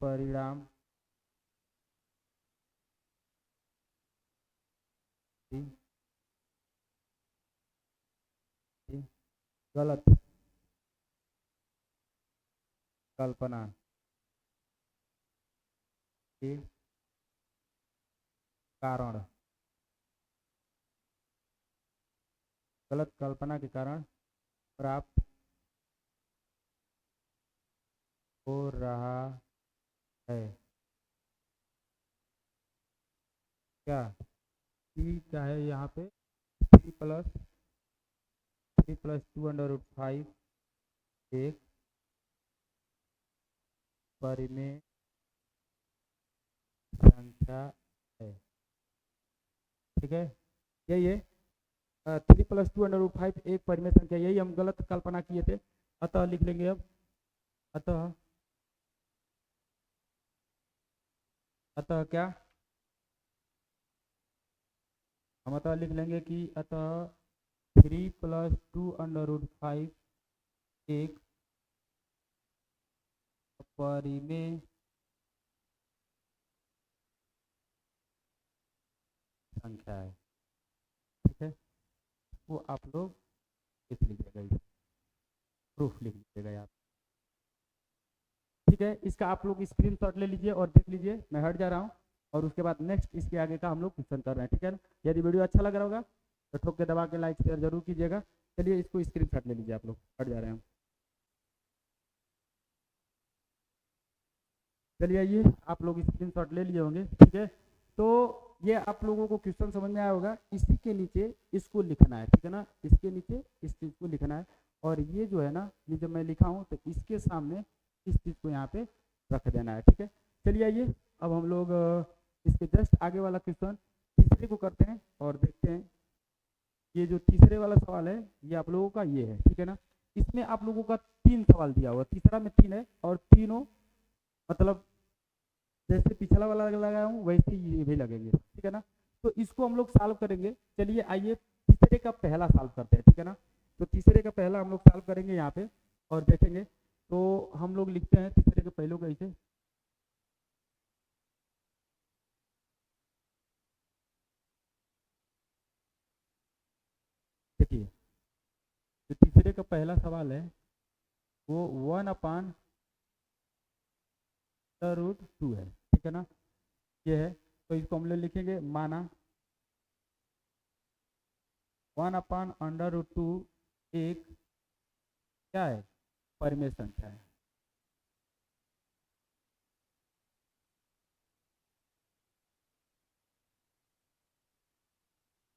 परिणाम गलत कल्पना के कारण प्राप्त हो रहा है। क्या क्या है यहाँ पे, 3 + 2√5 एक परिमेय संख्या है, ठीक है, यही है। 3 + 2√5 एक परिमेय संख्या, यही हम गलत कल्पना किए थे। अतः लिख लेंगे अब, अतः क्या, हम अतः लिख लेंगे कि अतः 3 + 2√5 एक परिमेय संख्या है, ठीक है। वो आप लोग लिख लीजिएगा, प्रूफ लिख लीजिएगा आप, ठीक है। इसका आप लोग स्क्रीनशॉट ले लीजिए और देख लीजिए, मैं हट जा रहा हूँ, और उसके बाद नेक्स्ट इसके आगे का हम लोग क्वेश्चन कर रहे हैं, ठीक है ना। यदि वीडियो अच्छा लग रहा होगा तो ठोक के दबा के लाइक शेयर जरूर कीजिएगा। चलिए इसको स्क्रीनशॉट ले लीजिए, आप लोग हट जा रहे हैं। चलिए आइए, आप लोग स्क्रीनशॉट ले लिए होंगे, ठीक है। तो ये आप लोगों को क्वेश्चन समझ में आया होगा, इसी के नीचे इसको लिखना है, ठीक है ना, इसके नीचे इस चीज़ को लिखना है, और ये जो है ना, ये जब मैं लिखा हूँ तो इसके सामने इस चीज़ को यहाँ पे रख देना है, ठीक है। चलिए आइए, अब हम लोग इसके जस्ट आगे वाला क्वेश्चन तीसरे को करते हैं और देखते हैं। ये जो तीसरे वाला सवाल है, ये आप लोगों का ये है, ठीक है ना। इसमें आप लोगों का 3 सवाल दिया हुआ, तीसरा में 3 है, और तीनों मतलब जैसे पिछला वाला लगाया हूँ वैसे ये भी लगेंगे, ठीक है ना। तो इसको हम लोग सॉल्व करेंगे। चलिए आइए तीसरे का पहला सॉल्व करते हैं, ठीक है ना। तो तीसरे का पहला हम लोग सॉल्व करेंगे यहाँ पे और देखेंगे। तो हम लोग लिखते हैं तीसरे के पहलू को ऐसे, देखिए जो तीसरे का पहला सवाल है वो 1/√2 है, ठीक है ना, ये है। तो इसको हम लोग लिखेंगे, माना 1/√2 एक क्या है, परिमेय संख्या है,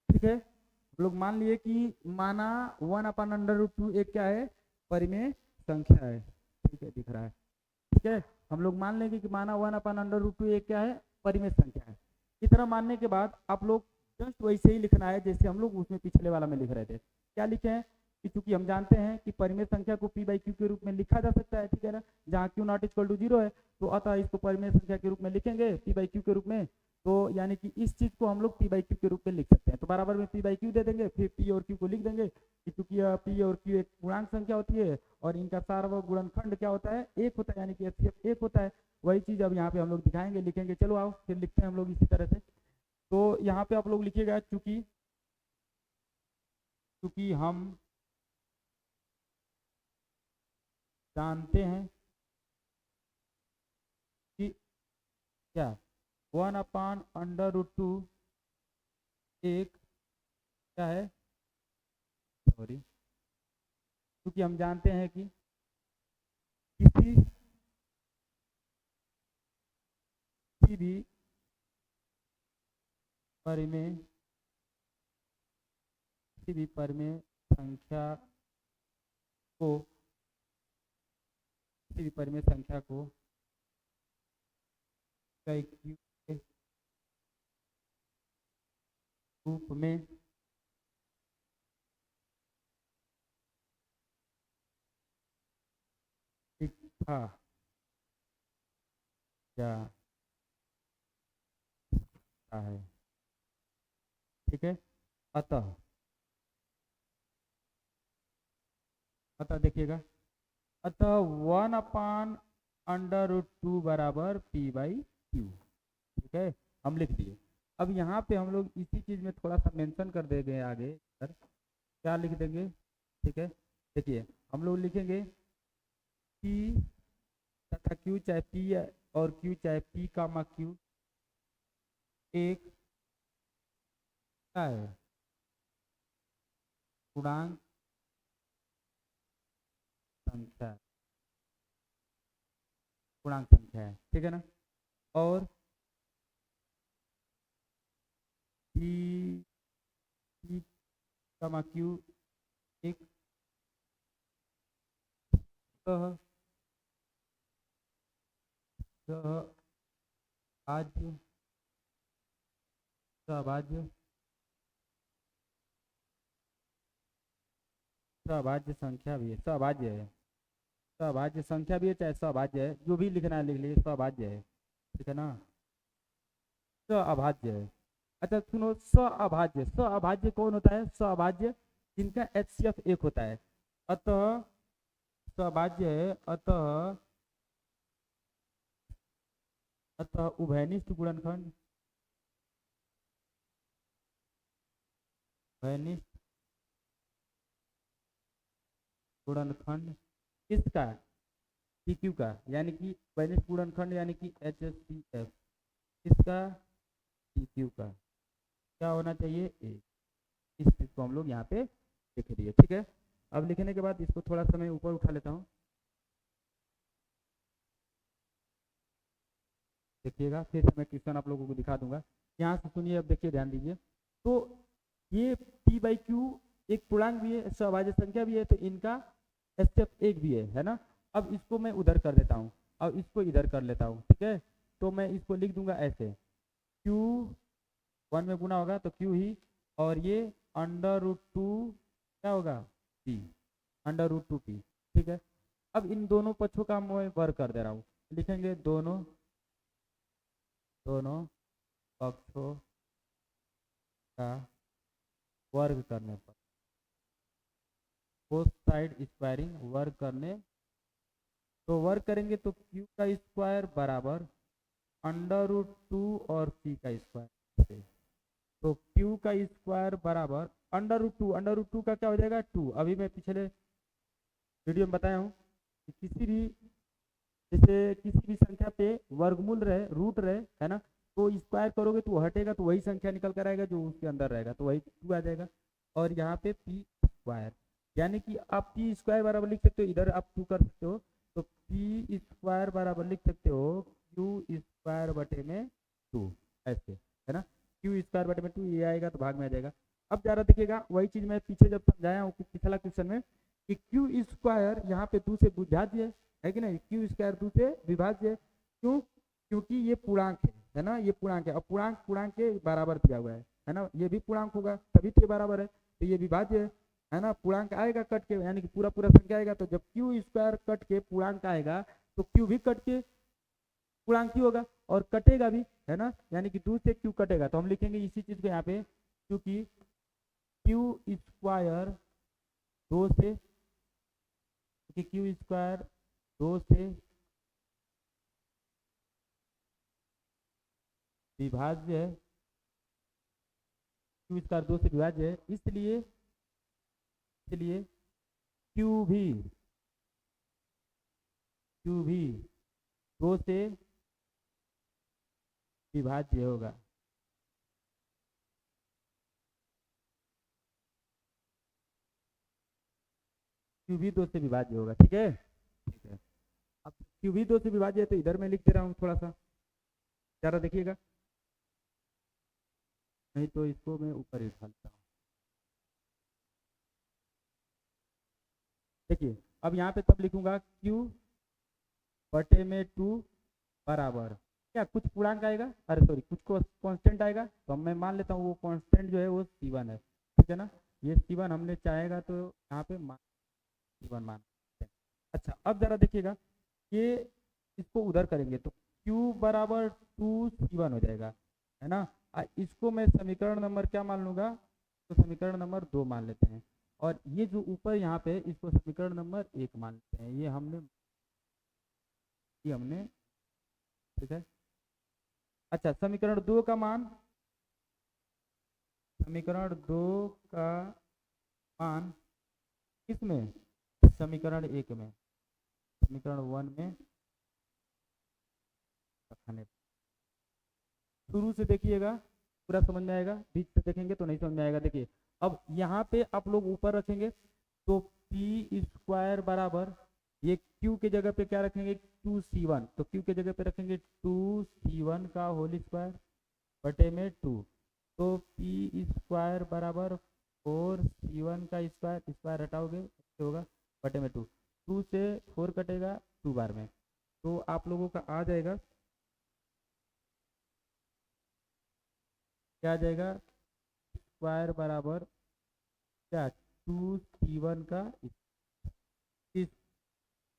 ठीक है। हम लोग मान लिए कि माना 1/√2 एक क्या है, परिमेय संख्या है, ठीक है, दिख रहा है, ठीक है। हम लोग मान लेंगे कि माना 1/√2 एक क्या है, परिमेय संख्या है। इतना मानने के बाद आप लोग जस्ट वैसे ही लिखना है जैसे हम लोग उसमें पिछले वाला में लिख रहे थे। क्या लिखे हैं कि चूंकि हम जानते हैं कि परिमेय संख्या को p/q के रूप में लिखा जा सकता है, ठीक है ना, जहाँ q नॉट इक्वल टू 0 है, तो अतः इसको परिमेय संख्या के रूप में लिखेंगे p/q के रूप में। तो यानी कि इस चीज को हम लोग p/q के रूप में लिख सकते हैं। तो बराबर में p/q दे देंगे, फिर p और q को लिख देंगे कि चूंकि p और q एक पूर्णांक संख्या होती है और इनका सार्वगुणनखंड क्या होता है, एक होता है, यानी कि HCF एक होता है। वही चीज अब यहाँ पे हम लोग दिखाएंगे, लिखेंगे। चलो आओ फिर लिखते हैं हम लोग इसी तरह से। तो यहाँ पे आप लोग लिखिएगा, चूंकि हम जानते हैं कि क्या 1/√2 एक क्या है, सॉरी, क्योंकि हम जानते हैं कि किसी भी परिमेय संख्या को कई क्यू के रूप में लिखा जा सकता है। ठीक है, अतः देखिएगा, अतः 1/√2 बराबर P/Q। ठीक है, हम लिख दिए। अब यहाँ पे हम लोग इसी चीज में थोड़ा सा मेंशन कर देंगे आगे, सर क्या लिख देंगे। ठीक है, देखिए हम लोग लिखेंगे P तथा Q, चाहे P और Q चाहे P कामा Q एक क्या है, पूर्णांक संख्या है। ठीक है ना, और P कामा Q एक सभाज्य संख्या भी है, सभाज्य है, सभाज्य संख्या भी है, चाहे सभाज्य है, जो भी लिखना है लिख लीजिए, सभाज्य है। ठीक है ना, सअभाज्य है। अच्छा सुनो, सअभाज्य कौन होता है, सअभाज्य जिनका HCF एक होता है। अतः सअभाज्य है, अतः उभयनिष्ठ गुणनखंड किसका, PQ का, यानी कि उभयनिष्ठ गुणनखंड यानी कि HCF, किसका, PQ का क्या होना चाहिए, एक। इस चीज को हम लोग यहाँ पे लिख दिए। ठीक है, अब लिखने के बाद इसको थोड़ा सा मैं ऊपर उठा लेता हूँ, देखिएगा, फिर मैं क्वेश्चन आप लोगों को दिखा दूंगा। यहाँ से सुनिए, अब देखिए ध्यान दीजिए। तो ये P/Q एक पूर्णांक भी है, सभाज्य संख्या भी है, तो इनका HCF एक भी है ना। अब इसको मैं उधर कर देता हूँ, अब इसको इधर कर लेता हूँ। ठीक है, तो मैं इसको लिख दूंगा ऐसे, Q 1 में गुना होगा तो Q ही, और ये √2 क्या होगा, P, √2P। ठीक है, अब इन दोनों पक्षों का मैं वर्ग कर दे रहा हूँ, लिखेंगे दोनों पक्षों का वर्ग करने पर, बोथ साइड स्क्वायरिंग, वर्ग करने, तो वर्ग करेंगे तो Q का स्क्वायर बराबर √2 और P का स्क्वायर, तो Q का स्क्वायर बराबर √2 का क्या हो जाएगा, 2। अभी मैं पिछले वीडियो में बताया हूँ कि किसी भी संख्या पे वर्गमूल रहे, रूट रहे, है ना, तो स्क्वायर करोगे तो हटेगा, तो वही संख्या निकल कर आएगा जो उसके अंदर रहेगा, तो वही 2 आ जाएगा। और यहाँ पे P स्क्वायर, यानी कि आप P स्क्वायर बराबर लिख सकते हो, इधर आप 2 कर सकते हो, तो P स्क्वायर बराबर लिख सकते हो Q स्क्वायर बटे में 2, ऐसे, है ना। Q स्क्वायर बटे में 2 ये आएगा तो भाग में आ जाएगा। अब जरा देखिएगा, वही चीज मैं पीछे जब समझाया हूँ पिछला क्वेश्चन में कि Q स्क्वायर यहाँ पे 2 से विभाज्य है कि नहीं, Q स्क्वायर 2 से विभाज्य है। क्यों, क्योंकि ये पूर्णांक है ना, ये पूर्णांक है, और पूर्णांक के बराबर दिया हुआ है ना, ये भी पूर्णांक होगा तभी तो ये बराबर है, तो ये विभाज्य है ना। पूर्णांक आएगा कट के, यानी कि पूरा संख्या आएगा, तो जब Q स्क्वायर कट के पूर्णांक आएगा तो Q भी कट के पूर्णांक ही होगा, और कटेगा भी, है ना, यानी कि 2 से Q कटेगा, तो हम लिखेंगे इसी चीज को यहाँ पे, क्योंकि Q स्क्वायर 2 से कि क्यू स्क्वायर 2 से विभाज्य है, क्यू स्क्वायर 2 से विभाज्य है, इसलिए क्यू भी 2 से विभाज्य होगा। क्यू भी 2 से विभाज्य होगा। ठीक है, ठीक है। अब क्यू भी 2 से विभाज्य है तो इधर मैं लिख दे रहा हूँ, थोड़ा सा ज़रा देखिएगा, नहीं तो इसको मैं ऊपर ही डालता हूँ। देखिए अब यहाँ पे तब लिखूंगा क्यू बटे में 2 बराबर क्या, कुछ पूर्णांक आएगा, अरे सॉरी कुछ कांस्टेंट आएगा, तो मैं मान लेता हूँ वो कांस्टेंट जो है वो C1 है। ठीक है ना, ये C1 हमने चाहेगा तो यहाँ पे C1 मान। अच्छा अब जरा देखिएगा, ये इसको उधर करेंगे तो Q बराबर 2C1 हो जाएगा, है ना। इसको मैं समीकरण नंबर क्या मान लूंगा, तो समीकरण नंबर 2 मान लेते हैं, और ये जो ऊपर यहाँ पे इसको समीकरण नंबर 1 मान लेते हैं। ये हमने ठीक है। अच्छा समीकरण 2 का मान, समीकरण 2 का मान किसमें, समीकरण 1 में, समीकरण 1 में रखने, शुरू से देखिएगा पूरा समझ में आएगा, बीच से देखेंगे तो नहीं समझ में आएगा। देखिए अब यहाँ पे आप लोग ऊपर रखेंगे तो पी स्क्वायर बराबर, ये क्यू के जगह पे क्या रखेंगे 2C1, तो क्यू के जगह पे रखेंगे 2C1 का होल स्क्वायर बटे में 2, तो पी स्क्वायर बराबर 4C1 का स्क्वायर, स्क्वायर हटाओगे होगा बटे में 2, 2 से 4 कटेगा 2 बार में, तो आप लोगों का आ जाएगा, क्या आ जाएगा, स्क्वायर बराबर क्या 2C1 का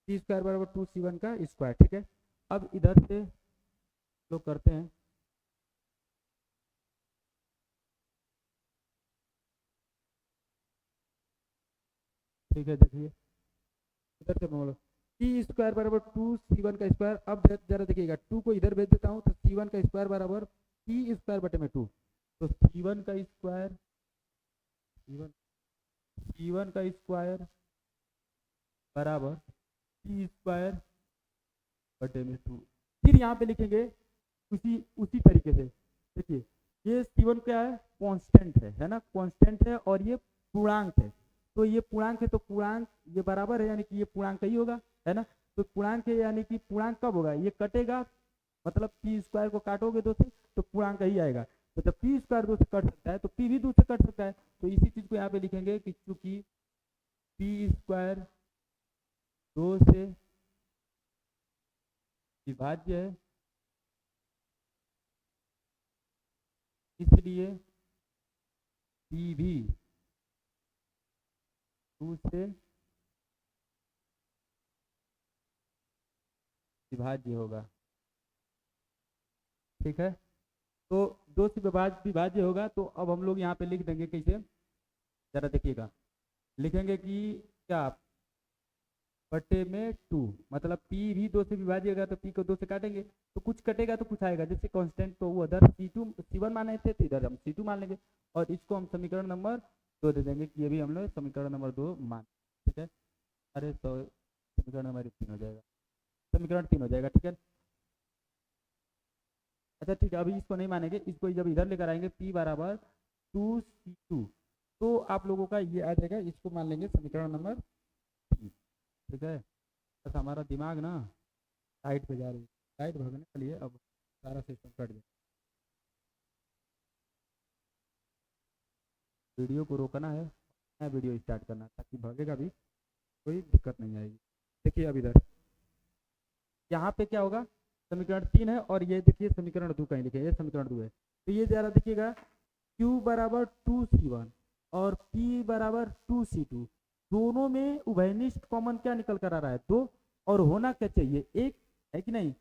स्क्वायर बराबर 2C1 का स्क्वायर। ठीक है, अब इधर से लोग करते हैं, ठीक है। देखिए इधर से बोलो टी स्क्वायर बराबर 2C1 का स्क्वायर। अब जरा देखिएगा 2 को इधर भेज देता हूँ तो C1 का स्क्वायर बराबर टी स्क्वायर बटे में 2, तो C1 का स्क्वायर, C1 का स्क्वायर बराबर टी स्क्वायर बटे में 2। फिर यहाँ पे लिखेंगे उसी तरीके से। देखिए ये C1 क्या है, कांस्टेंट है ना, कांस्टेंट है, और ये पूर्णांक है, तो ये पूर्णांक है तो पूर्णांक ये बराबर है, यानी कि ये पूर्णांक ही होगा, है ना। तो पूर्णांक है यानी कि पूर्णांक कब होगा, ये कटेगा, मतलब पी स्क्वायर को काटोगे 2 से तो पूर्णांक ही आएगा, तो जब पी स्क्वायर 2 से कट सकता है तो पी भी 2 से कट सकता है, तो इसी चीज को यहाँ पे लिखेंगे कि चूंकि पी स्क्वायर 2 से विभाज्य है, इसलिए पी भी 2 से विभाज्य होगा। ठीक है, तो 2 से विभाज्य होगा, तो अब हम लोग यहाँ पे लिख देंगे कैसे, जरा देखिएगा, लिखेंगे कि क्या बटे में 2, मतलब p भी 2 से विभाज्य होगा तो p को 2 से काटेंगे तो कुछ कटेगा तो कुछ आएगा, जैसे कांस्टेंट तो वो उधर C1 माने थे तो इधर हम C2 मान लेंगे, और इसको हम समीकरण नंबर 2 दे देंगे कि ये भी हम लोग समीकरण नंबर 2 मान। ठीक है, अरे तो समीकरण नंबर 3 हो जाएगा, समीकरण 3 हो जाएगा। ठीक है, अच्छा ठीक है, अभी इसको नहीं मानेंगे, इसको जब इधर लेकर आएंगे p बराबर 2C2, तो आप लोगों का ये आ जाएगा, इसको मान लेंगे समीकरण नंबर 3। ठीक है, बस हमारा दिमाग ना साइड पे जा रही है, साइड भागने के लिए अब सारा सिस्टम कट गया, वीडियो को रोकना है, नया वीडियो स्टार्ट करना ताकि भागेगा भी, कोई दिक्कत नहीं आएगी। देखिए अब इधर यहाँ पे क्या होगा, समीकरण 3 है और ये देखिए समीकरण 2 कहीं लिखे, ये समीकरण 2 है, तो ये जरा देखिएगा Q बराबर 2C1 और P बराबर 2C2, दोनों में उभयनिष्ठ कॉमन क्या निकल कर आ रहा है 2, और होना क्या चाहिए 1, है कि नहीं।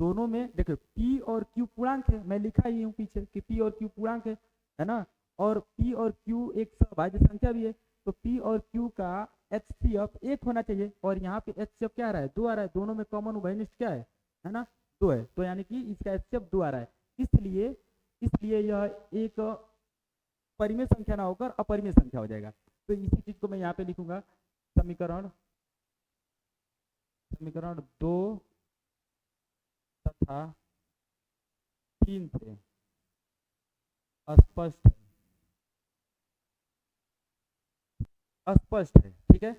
दोनों में देखो P और Q पूर्णांक है, मैं लिखा ही हूँ पीछे कि P और Q पूर्णांक है ना, और P और Q एक सभाज्य संख्या भी है, तो P और Q का HCF एक होना चाहिए, और यहाँ पे HCF क्या आ रहा है, 2 आ रहा है, दोनों में कॉमन उभयनिष्ठ क्या है ना, 2 है, तो यानी कि इसका HCF 2 आ रहा है, इसलिए इसलिए यह एक परिमेय संख्या ना होकर अपरिमेय संख्या हो जाएगा। तो इसी चीज को मैं यहाँ पे लिखूंगा, समीकरण समीकरण 2 तथा 3 से अस्पष्ट अस्पष्ट है, ठीक है।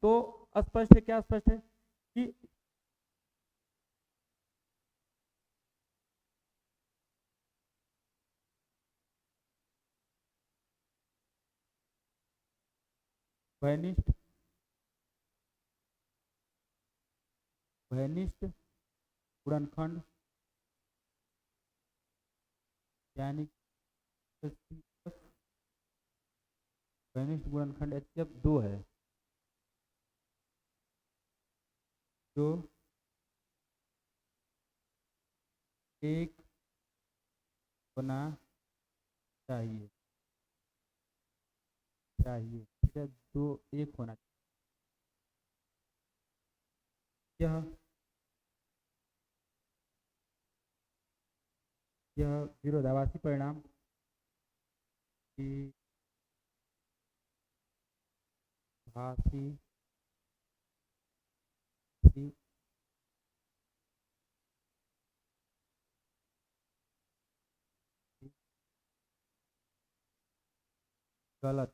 तो अस्पष्ट है, क्या स्पष्ट है कि वैनिष्ठ गुणनखंड यानी वैनिष्ठ गुणनखंड HCF 2 है, जो एक होना चाहिए, ठीक है, 2 एक होना चाहिए। यह विरोधाभासी परिणाम की भाषी गलत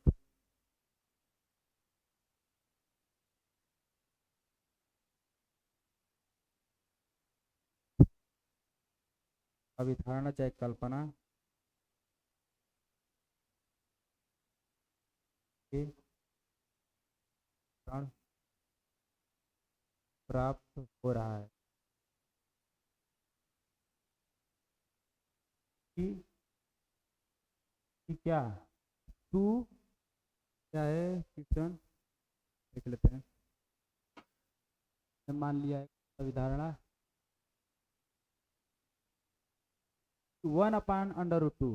अभिधारणा चाहे कल्पना के कारण प्राप्त हो रहा है कि क्या तू क्या है क्वेश्चन देख लेते हैं। मान लिया है अभिधारणा 1/√2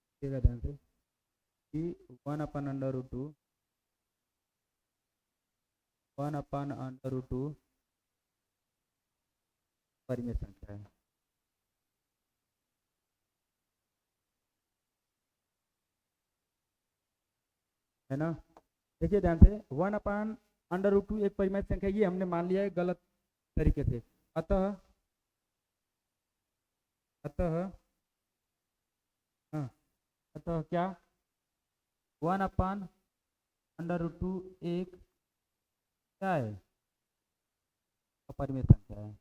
देखिएगा ध्यान से कि 1/√2 परिमेय संख्या है ना। देखिए ध्यान से 1/√2 एक परिमेय संख्या, ये हमने मान लिया है गलत तरीके से। अतः अतः क्या 1/√2 एक क्या है, अपरिमेय संख्या है।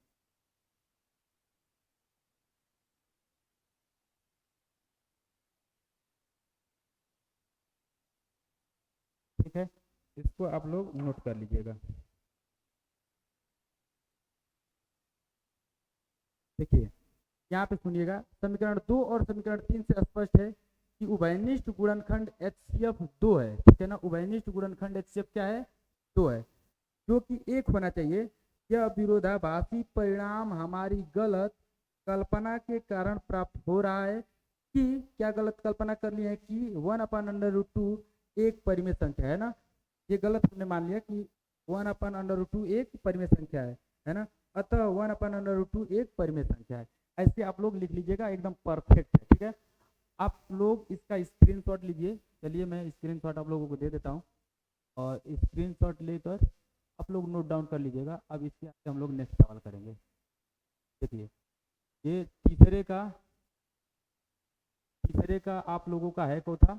ठीक है, इसको आप लोग नोट कर लीजिएगा। देखिए यहाँ पे सुनिएगा, समीकरण 2 और समीकरण 3 से स्पष्ट है कि उभयनिष्ठ गुणनखंड HCF 2 है, ठीक है ना। उभयनिष्ठ गुणनखंड HCF क्या है, 2 है, जो कि एक होना चाहिए। यह विरोधाभासी परिणाम हमारी गलत कल्पना के कारण प्राप्त हो रहा है कि क्या गलत कल्पना कर ली है कि 1/√2 एक परिमेय संख्या है ना, ये गलत हमने मान लिया कि 1/√2 एक परिमेय संख्या है ना। अतः 1/√2 एक परिमेय संख्या है, ऐसे आप लोग लिख लीजिएगा, एकदम परफेक्ट है, ठीक है। आप लोग इसका स्क्रीनशॉट लीजिए, चलिए मैं स्क्रीनशॉट आप लोगों को दे देता हूँ, और स्क्रीनशॉट लेकर आप लोग नोट डाउन कर लीजिएगा। अब इसके आगे हम लोग नेक्स्ट सवाल करेंगे। देखिए ये तीसरे का आप लोगों का है कौन था,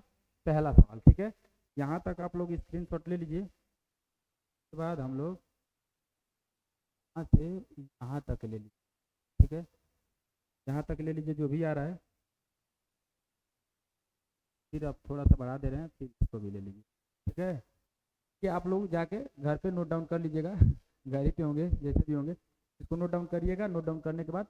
पहला सवाल, ठीक है। यहाँ तक आप लोग स्क्रीनशॉट ले लीजिए, उसके बाद हम लोग यहाँ से यहाँ तक ले लीजिए, ठीक है, यहाँ तक ले लीजिए जो भी आ रहा है, फिर आप थोड़ा सा बढ़ा दे रहे हैं, फिर इसको भी ले लीजिए, ठीक है। कि आप लोग जाके घर पे नोट डाउन कर लीजिएगा, घर ही पे होंगे जैसे भी होंगे, इसको नोट डाउन करिएगा। नोट डाउन करने के बाद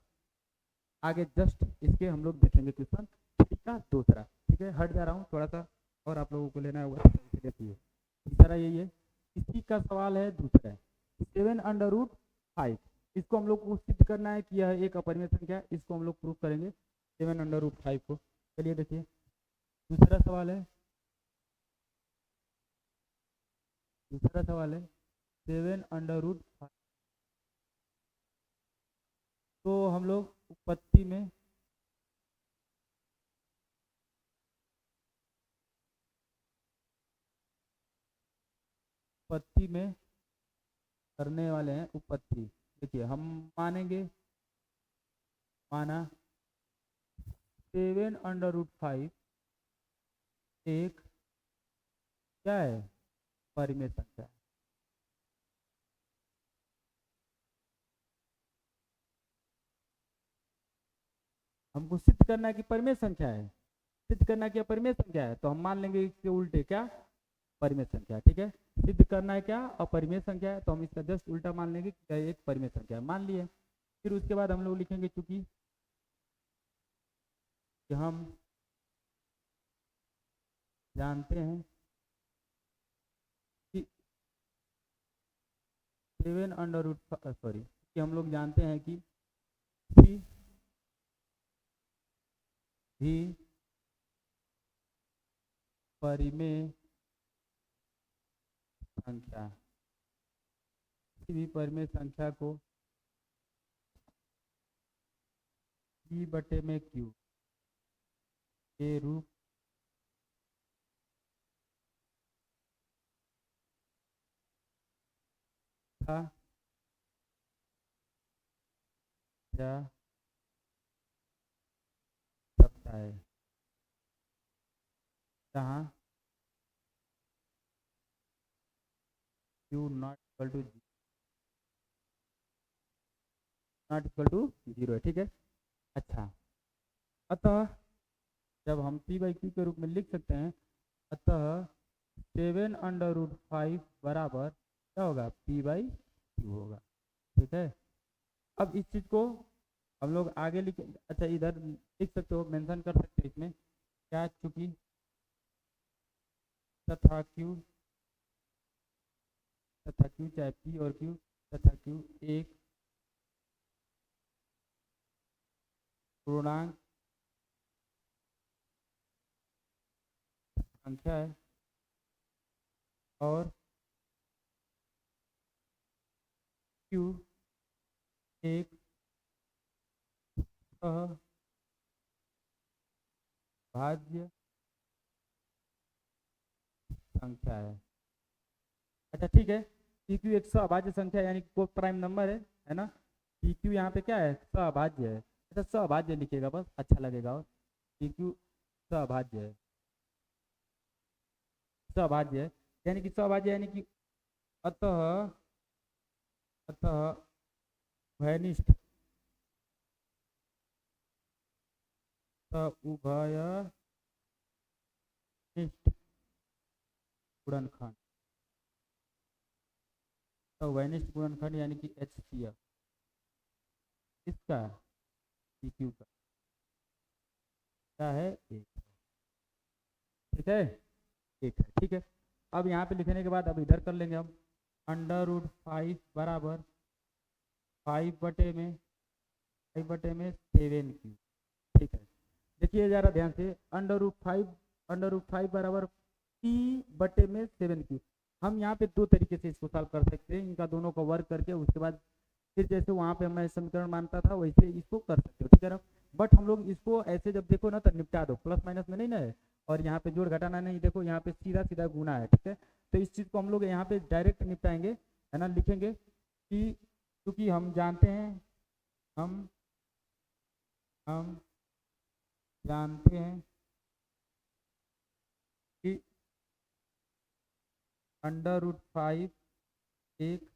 आगे जस्ट इसके हम लोग देखेंगे क्वेश्चन 3 का दूसरा, ठीक है। हट जा रहा हूँ थोड़ा सा, और आप लोगों को लेना होगा, देखिए तीसरा यही है, इसी का सवाल है दूसरा, 7/5। इसको हम लोग को सिद्ध करना है कि यह एक अपरिमेय संख्या है, इसको हम लोग प्रूफ करेंगे 7/5 को। चलिए देखिए दूसरा सवाल है दूसरा सवाल है 7√5। तो हम लोग उत्पत्ति में करने वाले हैं उत्पत्ति। देखिए हम मानेंगे, माना 7√5 एक क्या है, परिमेय संख्या है। हमको सिद्ध करना है कि परिमेय संख्या है, सिद्ध करना क्या परिमेय संख्या है, तो हम मान लेंगे इसके उल्टे क्या, परिमेय संख्या। ठीक है, सिद्ध करना है क्या, अपरिमेय संख्या है, तो हम इसका जस्ट उल्टा मान लेंगे कि क्या एक परिमेय संख्या है, मान लिए। फिर उसके बाद हम लोग लिखेंगे चूंकि कि हम जानते हैं कि 7 सॉरी कि हम लोग जानते हैं कि किसी भी परिमेय संख्या, किसी भी परिमेय संख्या को P/Q के रूप था जा सकता है, जहाँ Q not equal to zero है। ठीक है, अच्छा, अतः जब हम P/Q के रूप में लिख सकते हैं, अतः 7√5 बराबर क्या होगा, P/Q होगा। ठीक है, अब इस चीज को हम लोग आगे लिख, अच्छा इधर लिख सकते हो, मेंशन कर सकते हो इसमें क्या, चूंकि तथा Q चाहे P और Q तथा Q एक पूर्णांक संख्या है और Q एक भाज्य संख्या है। अच्छा ठीक है, पी क्यू एक सभाज्य संख्या यानी कोई प्राइम नंबर है ना, पी क्यू यहाँ पे क्या है, सभाज्य है। अच्छा सभाज्य लिखिएगा बस, अच्छा लगेगा। और पी क्यू सभाज्य है, सभाज्य है यानी कि सभाज्य यानी कि अतः अतः उभयनिष्ठ उभयनिष्ठ गुणनखंड, उभयनिष्ठ गुणनखंड यानी कि HCF इसका पी क्यू का क्या है, एक। ठीक है, एक है। ठीक है, अब यहाँ पे लिखने के बाद अब इधर कर लेंगे हम, √5 बराबर 5/7Q। ठीक है, देखिए जरा ध्यान से, √5 बराबर P/7Q। हम यहाँ पे दो तरीके से इसको सॉल्व कर सकते हैं, इनका दोनों का वर्क करके उसके बाद फिर जैसे वहाँ पे मैं समीकरण मानता था वैसे इसको कर सकते हो। ठीक है ना, बट हम लोग इसको ऐसे जब देखो ना तो निपटा दो, प्लस माइनस में नहीं ना है, और यहाँ पे जोड़ घटाना नहीं, देखो यहाँ पे सीधा सीधा गुना है। ठीक है, तो इस चीज़ को हम लोग यहाँ पे डायरेक्ट निपटाएंगे, है ना, लिखेंगे कि क्योंकि हम जानते हैं, हम हम जानते हैं कि √5 एक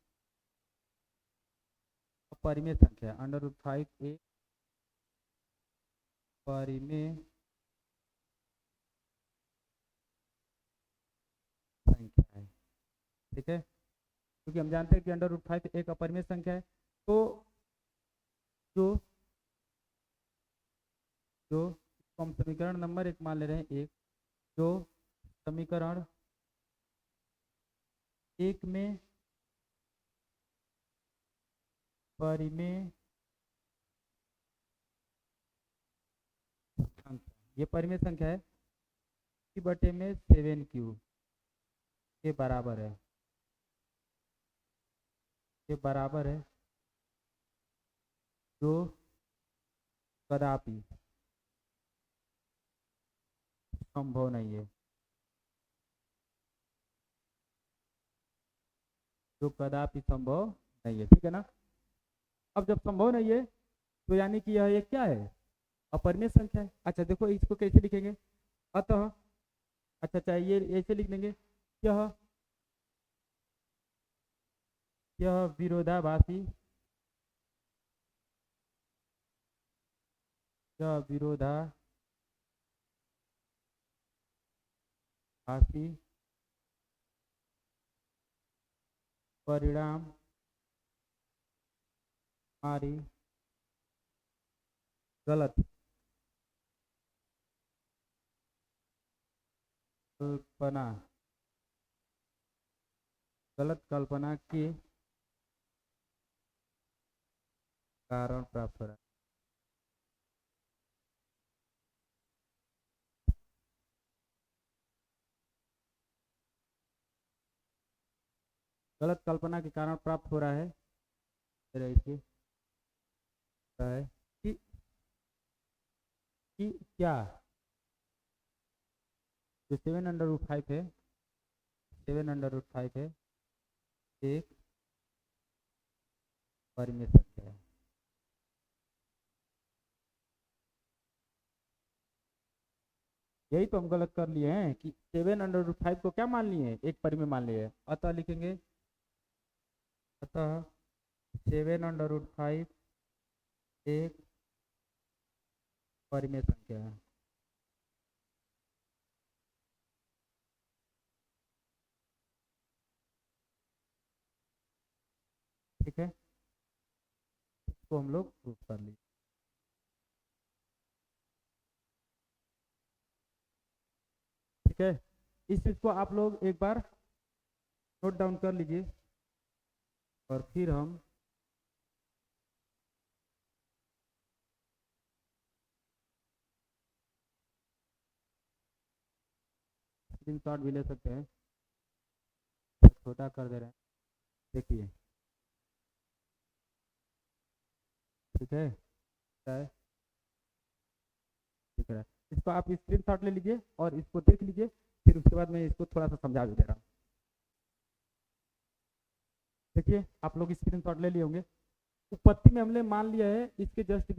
अपरिमेय संख्या है, √5 एक परिमेय संख्या है। ठीक है, क्योंकि हम जानते हैं कि √5 एक अपरिमेय संख्या है, तो जो जो हम समीकरण नंबर एक मान ले रहे हैं, एक, जो समीकरण एक में परिमेय संख्या, ये परिमेय संख्या है P/7Q के बराबर है। के बराबर है जो कदापि संभव नहीं है, जो कदापि संभव नहीं है, ठीक है ना। अब जब संभव नहीं है तो यानी कि यह एक क्या है, अपरिमेय संख्या है। अच्छा देखो इसको कैसे लिखेंगे, अतः, अच्छा चाहिए ऐसे लिख देंगे, यह यह विरोधाभासी, यह विरोधाभासी परिणाम हमारी गलत कल्पना, गलत कल्पना के कारण प्राप्त हो रहा है। गलत कल्पना के कारण प्राप्त हो रहा है, देखिए है कि, कि क्या जो 7/5 है, 7/5 है एक परिमेय संख्या है। यही तो हम गलत कर लिए हैं कि 7/5 को क्या मान लिए, एक परिमेय मान लिए। अतः लिखेंगे, अतः 7/5 एक परिमेय संख्या है। ठीक है, इसको हम लोग प्रूफ कर लिए। ठीक है, इस चीज को आप लोग एक बार नोट डाउन कर लीजिए और फिर हम स्क्रीनशॉट भी ले सकते हैं, छोटा कर दे रहे हैं, देखिए। ठीक है, दिख रहा है, इसको आप स्क्रीनशॉट ले लीजिए और इसको देख लीजिए, फिर उसके बाद मैं इसको थोड़ा सा समझा भी दे रहा हूँ। देखिए आप लोग स्क्रीनशॉट ले लिए होंगे। उत्पत्ति में हमने मान लिया है इसके जस्ट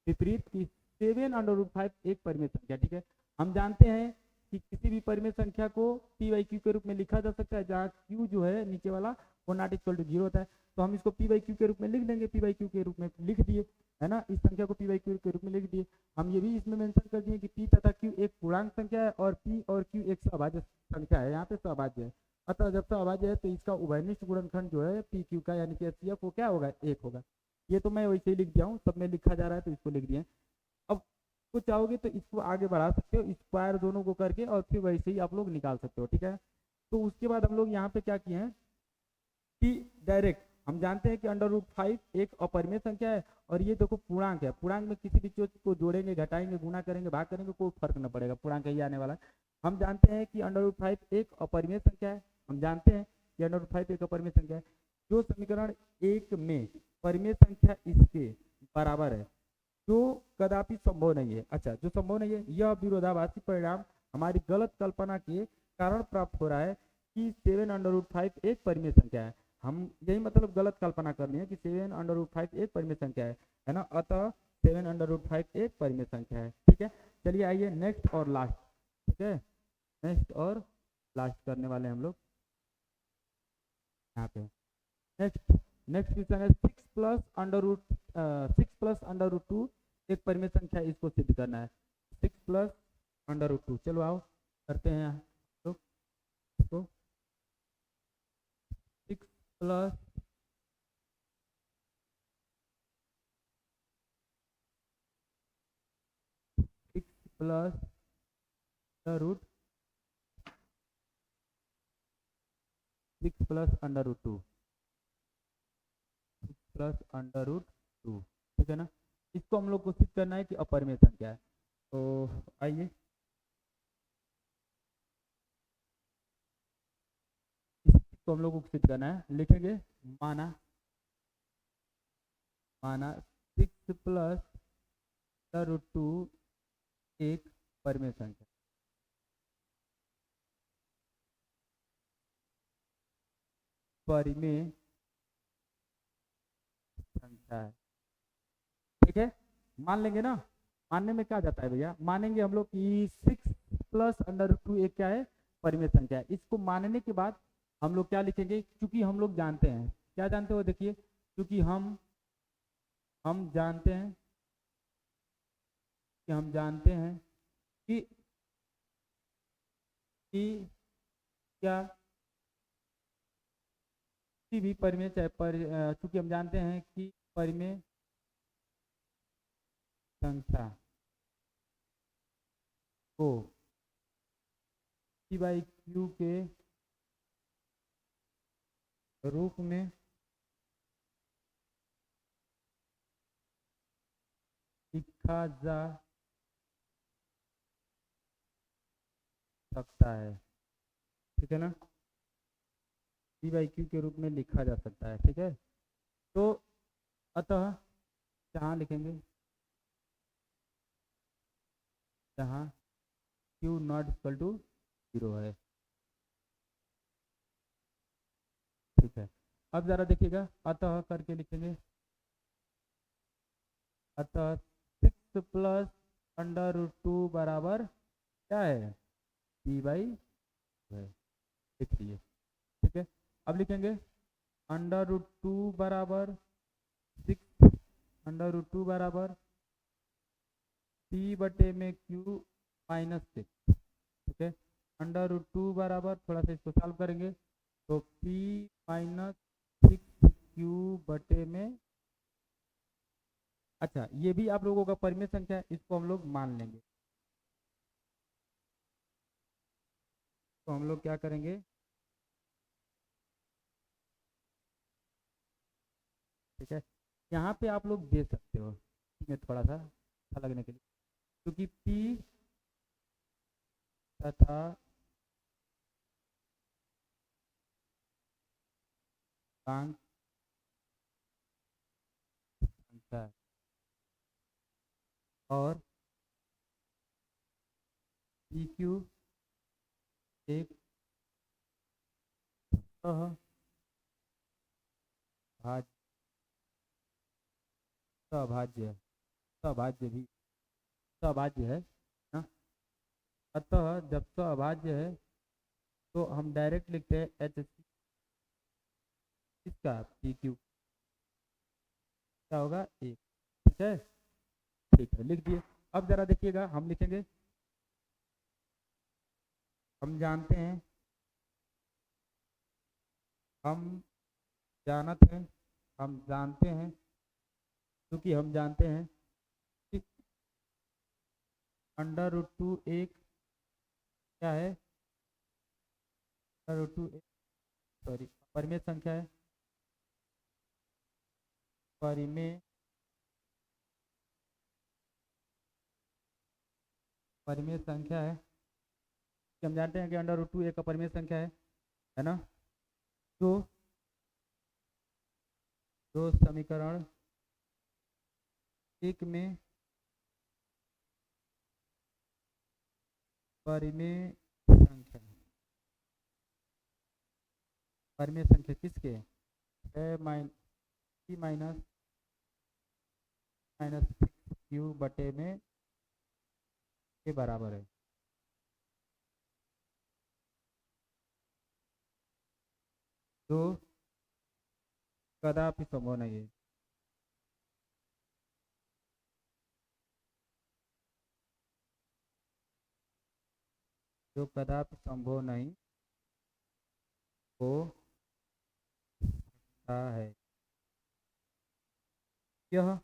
विपरीत कि 7/5 एक परिमेय संख्या। ठीक है, हम जानते हैं कि किसी भी परिमेय संख्या को p/q के रूप में लिखा जा सकता है, जहाँ q जो है नीचे वाला वो नॉट इक्वल टू 0 होता है, तो हम इसको p/q के रूप में लिख देंगे, p/q के रूप में लिख दिए, है ना, इस संख्या को p/q के रूप में लिख दिए। हम ये भी इसमें मेंशन कर दिए कि p तथा q एक पूर्णांक संख्या है और p और q एक सहभाज्य संख्या है, यहाँ पे सहभाज्य है। अतः जब सहभाज्य है तो इसका उभयनिष्ठ गुणनखंड जो है पी क्यू का यानी कि एचसीएफ वो क्या होगा, एक होगा। ये तो मैं वैसे ही लिख दिया हूँ, सब में लिखा जा रहा है तो इसको लिख दिया। अब कुछ चाहोगे तो इसको आगे बढ़ा सकते हो, स्क्वायर दोनों को करके, और फिर वैसे ही आप लोग निकाल सकते हो। ठीक है, तो उसके बाद हम लोग यहाँ पे क्या किए हैं कि डायरेक्ट हम जानते हैं कि √5 एक अपरिमेय संख्या है और ये देखो पूर्णांक है, पूर्णांक में किसी भी चीज को जोड़ेंगे, घटाएंगे, गुणा करेंगे, भाग करेंगे, कोई फर्क न पड़ेगा, पूर्णांक ही आने वाला है। हम जानते हैं कि √5 एक अपरिमेय संख्या है, हम जानते हैं कि √5 एक अपरिमेय संख्या है। जो समीकरण 1 में परिमेय संख्या इसके बराबर है, जो कदापि संभव नहीं है। अच्छा, जो संभव नहीं है, यह विरोधाभासी परिणाम हमारी गलत कल्पना के कारण प्राप्त हो रहा है कि 7/5 एक परिमेय संख्या है। हम यही मतलब गलत कल्पना करनी है कि 7/5 एक परिमेय संख्या है ना, अतः 7/5 एक परिमेय संख्या है। ठीक है, चलिए आइए नेक्स्ट और लास्ट। ठीक है, नेक्स्ट और लास्ट करने वाले हम लोग यहाँ पे। नेक्स्ट नेक्स्ट क्वेश्चन है 6 + √2 एक परिमेय संख्या, इसको सिद्ध करना है। 6 + √2, चलो आओ करते हैं लोग इसको। 6 + √6 +√2, 6 + √2, ठीक है ना। इसको हम लोग को सिद्ध करना है कि अपरिमेय संख्या है। तो आइए इसको हम लोग को सिद्ध करना है, लिखेंगे माना माना 6+√2 एक परिमेय संख्या। परिमेय संख्या है, ठीक है। मान लेंगे ना, मानने में क्या जाता है भैया, मानेंगे हम लोग कि 6+√2 एक क्या है, परिमेय संख्या है। इसको मानने के बाद हम लोग क्या लिखेंगे, क्योंकि हम लोग जानते हैं, क्या जानते हो, देखिए, क्योंकि हम जानते हैं कि कि क्या किसी भी परिमेय चाहे चूंकि हम जानते हैं कि परिमेय संख्या को P/Q के रूप में लिखा जा सकता है, ठीक है ना, P/Q के रूप में लिखा जा सकता है, ठीक है। तो अतः जहाँ लिखेंगे, जहाँ Q नॉट इक्वल टू 0 है, ठीक है। अब जरा देखिएगा, अतः करके लिखेंगे, अतः 6+√2 बराबर क्या है, P/2 है, लिख लीजिए, ठीक है। अब लिखेंगे √2 बराबर 6, √2 बराबर P/Q -6, ठीक है। √2 बराबर, थोड़ा सा इसको सॉल्व करेंगे तो P-6Q/, अच्छा ये भी आप लोगों का परिमेय संख्या है, इसको हम लोग मान लेंगे। तो हम लोग क्या करेंगे, ठीक है, यहाँ पे आप लोग दे सकते हो, इसमें थोड़ा सा अच्छा लगने के लिए, क्योंकि P तथा अंक संख्या और PQ एक भाज्य सभाज्य सभाज्य भी सभाज्य है ना। अतः जब सभाज्य है तो हम डायरेक्ट लिखते हैं HC, इसका PQ क्या होगा, एक, ठीक है, ठीक है, लिख दिए। अब जरा देखिएगा, हम लिखेंगे, हम जानते हैं, हम जानत हैं, हम जानते हैं, क्योंकि हम जानते हैं कि √2 एक क्या है, √2 एक, सॉरी, परिमेय संख्या है, परिमेय परिमेय संख्या है, हम जानते हैं कि √2 एक का परिमेय संख्या है ना। तो जो समीकरण एक में परिमेय संख्या, परिमेय संख्या किसके है, P-6Q/में के बराबर है, जो कदापि संभव नहीं है, जो कदापि संभव नहीं हो सकता है। यह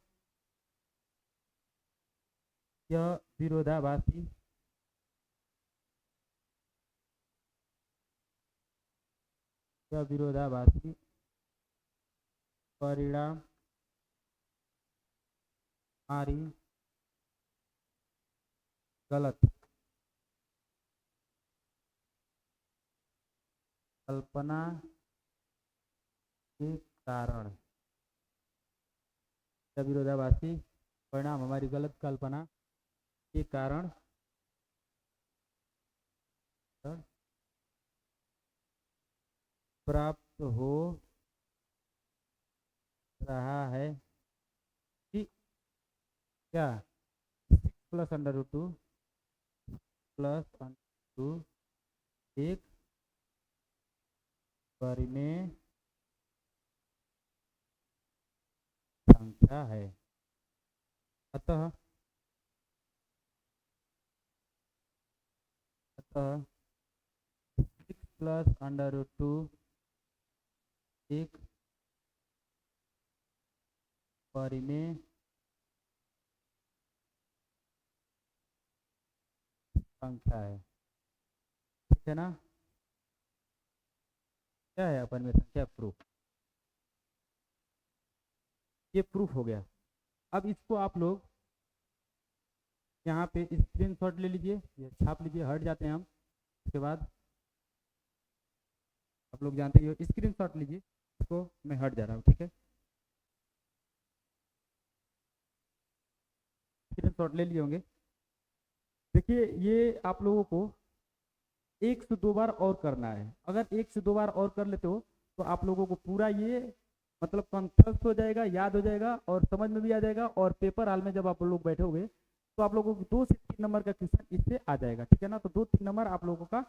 विरोधाभासी परिणाम हमारी गलत कल्पना के कारण या विरोधाभासी परिणाम हमारी गलत कल्पना के कारण प्राप्त हो रहा है कि क्या 6 plus under root 2 plus under 2 एक परिमेय संख्या है। अतः 6 प्लस अंडर रूट 2 एक परिमेय संख्या है, ठीक है ना। क्या है अपरिमेय संख्या? प्रूफ। ये प्रूफ हो गया। अब इसको आप लोग यहाँ पे स्क्रीनशॉट ले लीजिए, ये छाप लीजिए। हट जाते हैं हम, उसके बाद आप लोग जानते हो स्क्रीनशॉट लीजिए। इसको मैं हट जा रहा हूँ, ठीक है। स्क्रीनशॉट ले लिए होंगे। देखिए ये आप लोगों को 1 से 2 बार और करना है। अगर 1 से 2 बार और कर लेते हो तो आप लोगों को पूरा ये मतलब कंठस्थ हो जाएगा, याद हो जाएगा और समझ में भी आ जाएगा। और पेपर हाल में जब आप लोग बैठोगे तो आप लोगों को 2 से 3 नंबर का क्वेश्चन इससे आ जाएगा, ठीक है ना। तो 2-3 नंबर आप लोगों का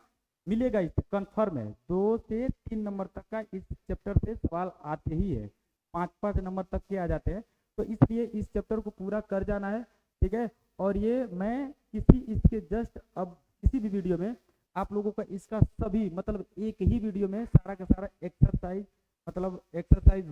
मिलेगा, इससे कन्फर्म है। 2 से 3 नंबर तक का इस चैप्टर से सवाल आते ही है, 5-5 नंबर तक के आ जाते हैं। तो इसलिए इस चैप्टर को पूरा कर जाना है, ठीक है। और ये मैं इसके जस्ट अब किसी भी वीडियो में आप लोगों का इसका सभी मतलब एक ही वीडियो में सारा का सारा एक्सरसाइज मतलब एक्सरसाइज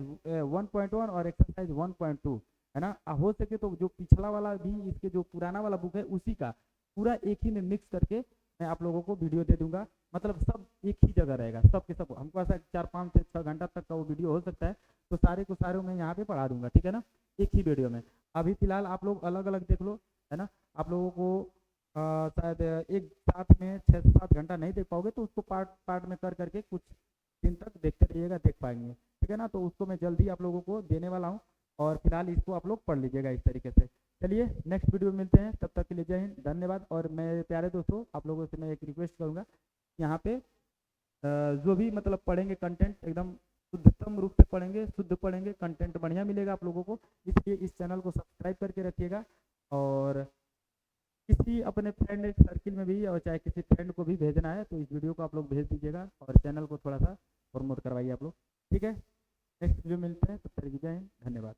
1.1 और एक्सरसाइज 1.2 है ना। हो सके तो जो पिछला वाला भी इसके जो पुराना वाला बुक है उसी का पूरा एक ही में मिक्स करके मैं आप लोगों को वीडियो दे दूंगा। मतलब सब एक ही जगह रहेगा, सब के सब। हमको ऐसा 4-5 से 6 घंटा तक का वो वीडियो हो सकता है, तो सारे को सारे मैं यहाँ पे पढ़ा दूंगा, ठीक है ना, एक ही वीडियो में। अभी फिलहाल आप लोग अलग अलग देख लो, है ना। आप लोगों को शायद एक साथ में 6 से 7 घंटा नहीं देख पाओगे, तो उसको पार्ट पार्ट में कर करके कुछ दिन तक देखते रहिएगा, देख पाएंगे, ठीक है ना। तो उसको मैं जल्दी आप लोगों को देने वाला हूँ और फिलहाल इसको आप लोग पढ़ लीजिएगा इस तरीके से। चलिए नेक्स्ट वीडियो में मिलते हैं, तब तक के लिए जय हिंद, धन्यवाद। और मेरे प्यारे दोस्तों आप लोगों से मैं एक रिक्वेस्ट करूँगा, यहाँ पे जो भी मतलब पढ़ेंगे कंटेंट एकदम शुद्धतम रूप से पढ़ेंगे, शुद्ध पढ़ेंगे, कंटेंट बढ़िया मिलेगा आप लोगों को। इसलिए इस चैनल को सब्सक्राइब करके रखिएगा और किसी अपने फ्रेंड सर्किल में भी और चाहे किसी फ्रेंड को भी भेजना है तो इस वीडियो को आप लोग भेज दीजिएगा और चैनल को थोड़ा सा प्रमोट करवाइए आप लोग, ठीक है। नेक्स्ट वीडियो मिलते हैं, तब तक जय हिंद, धन्यवाद।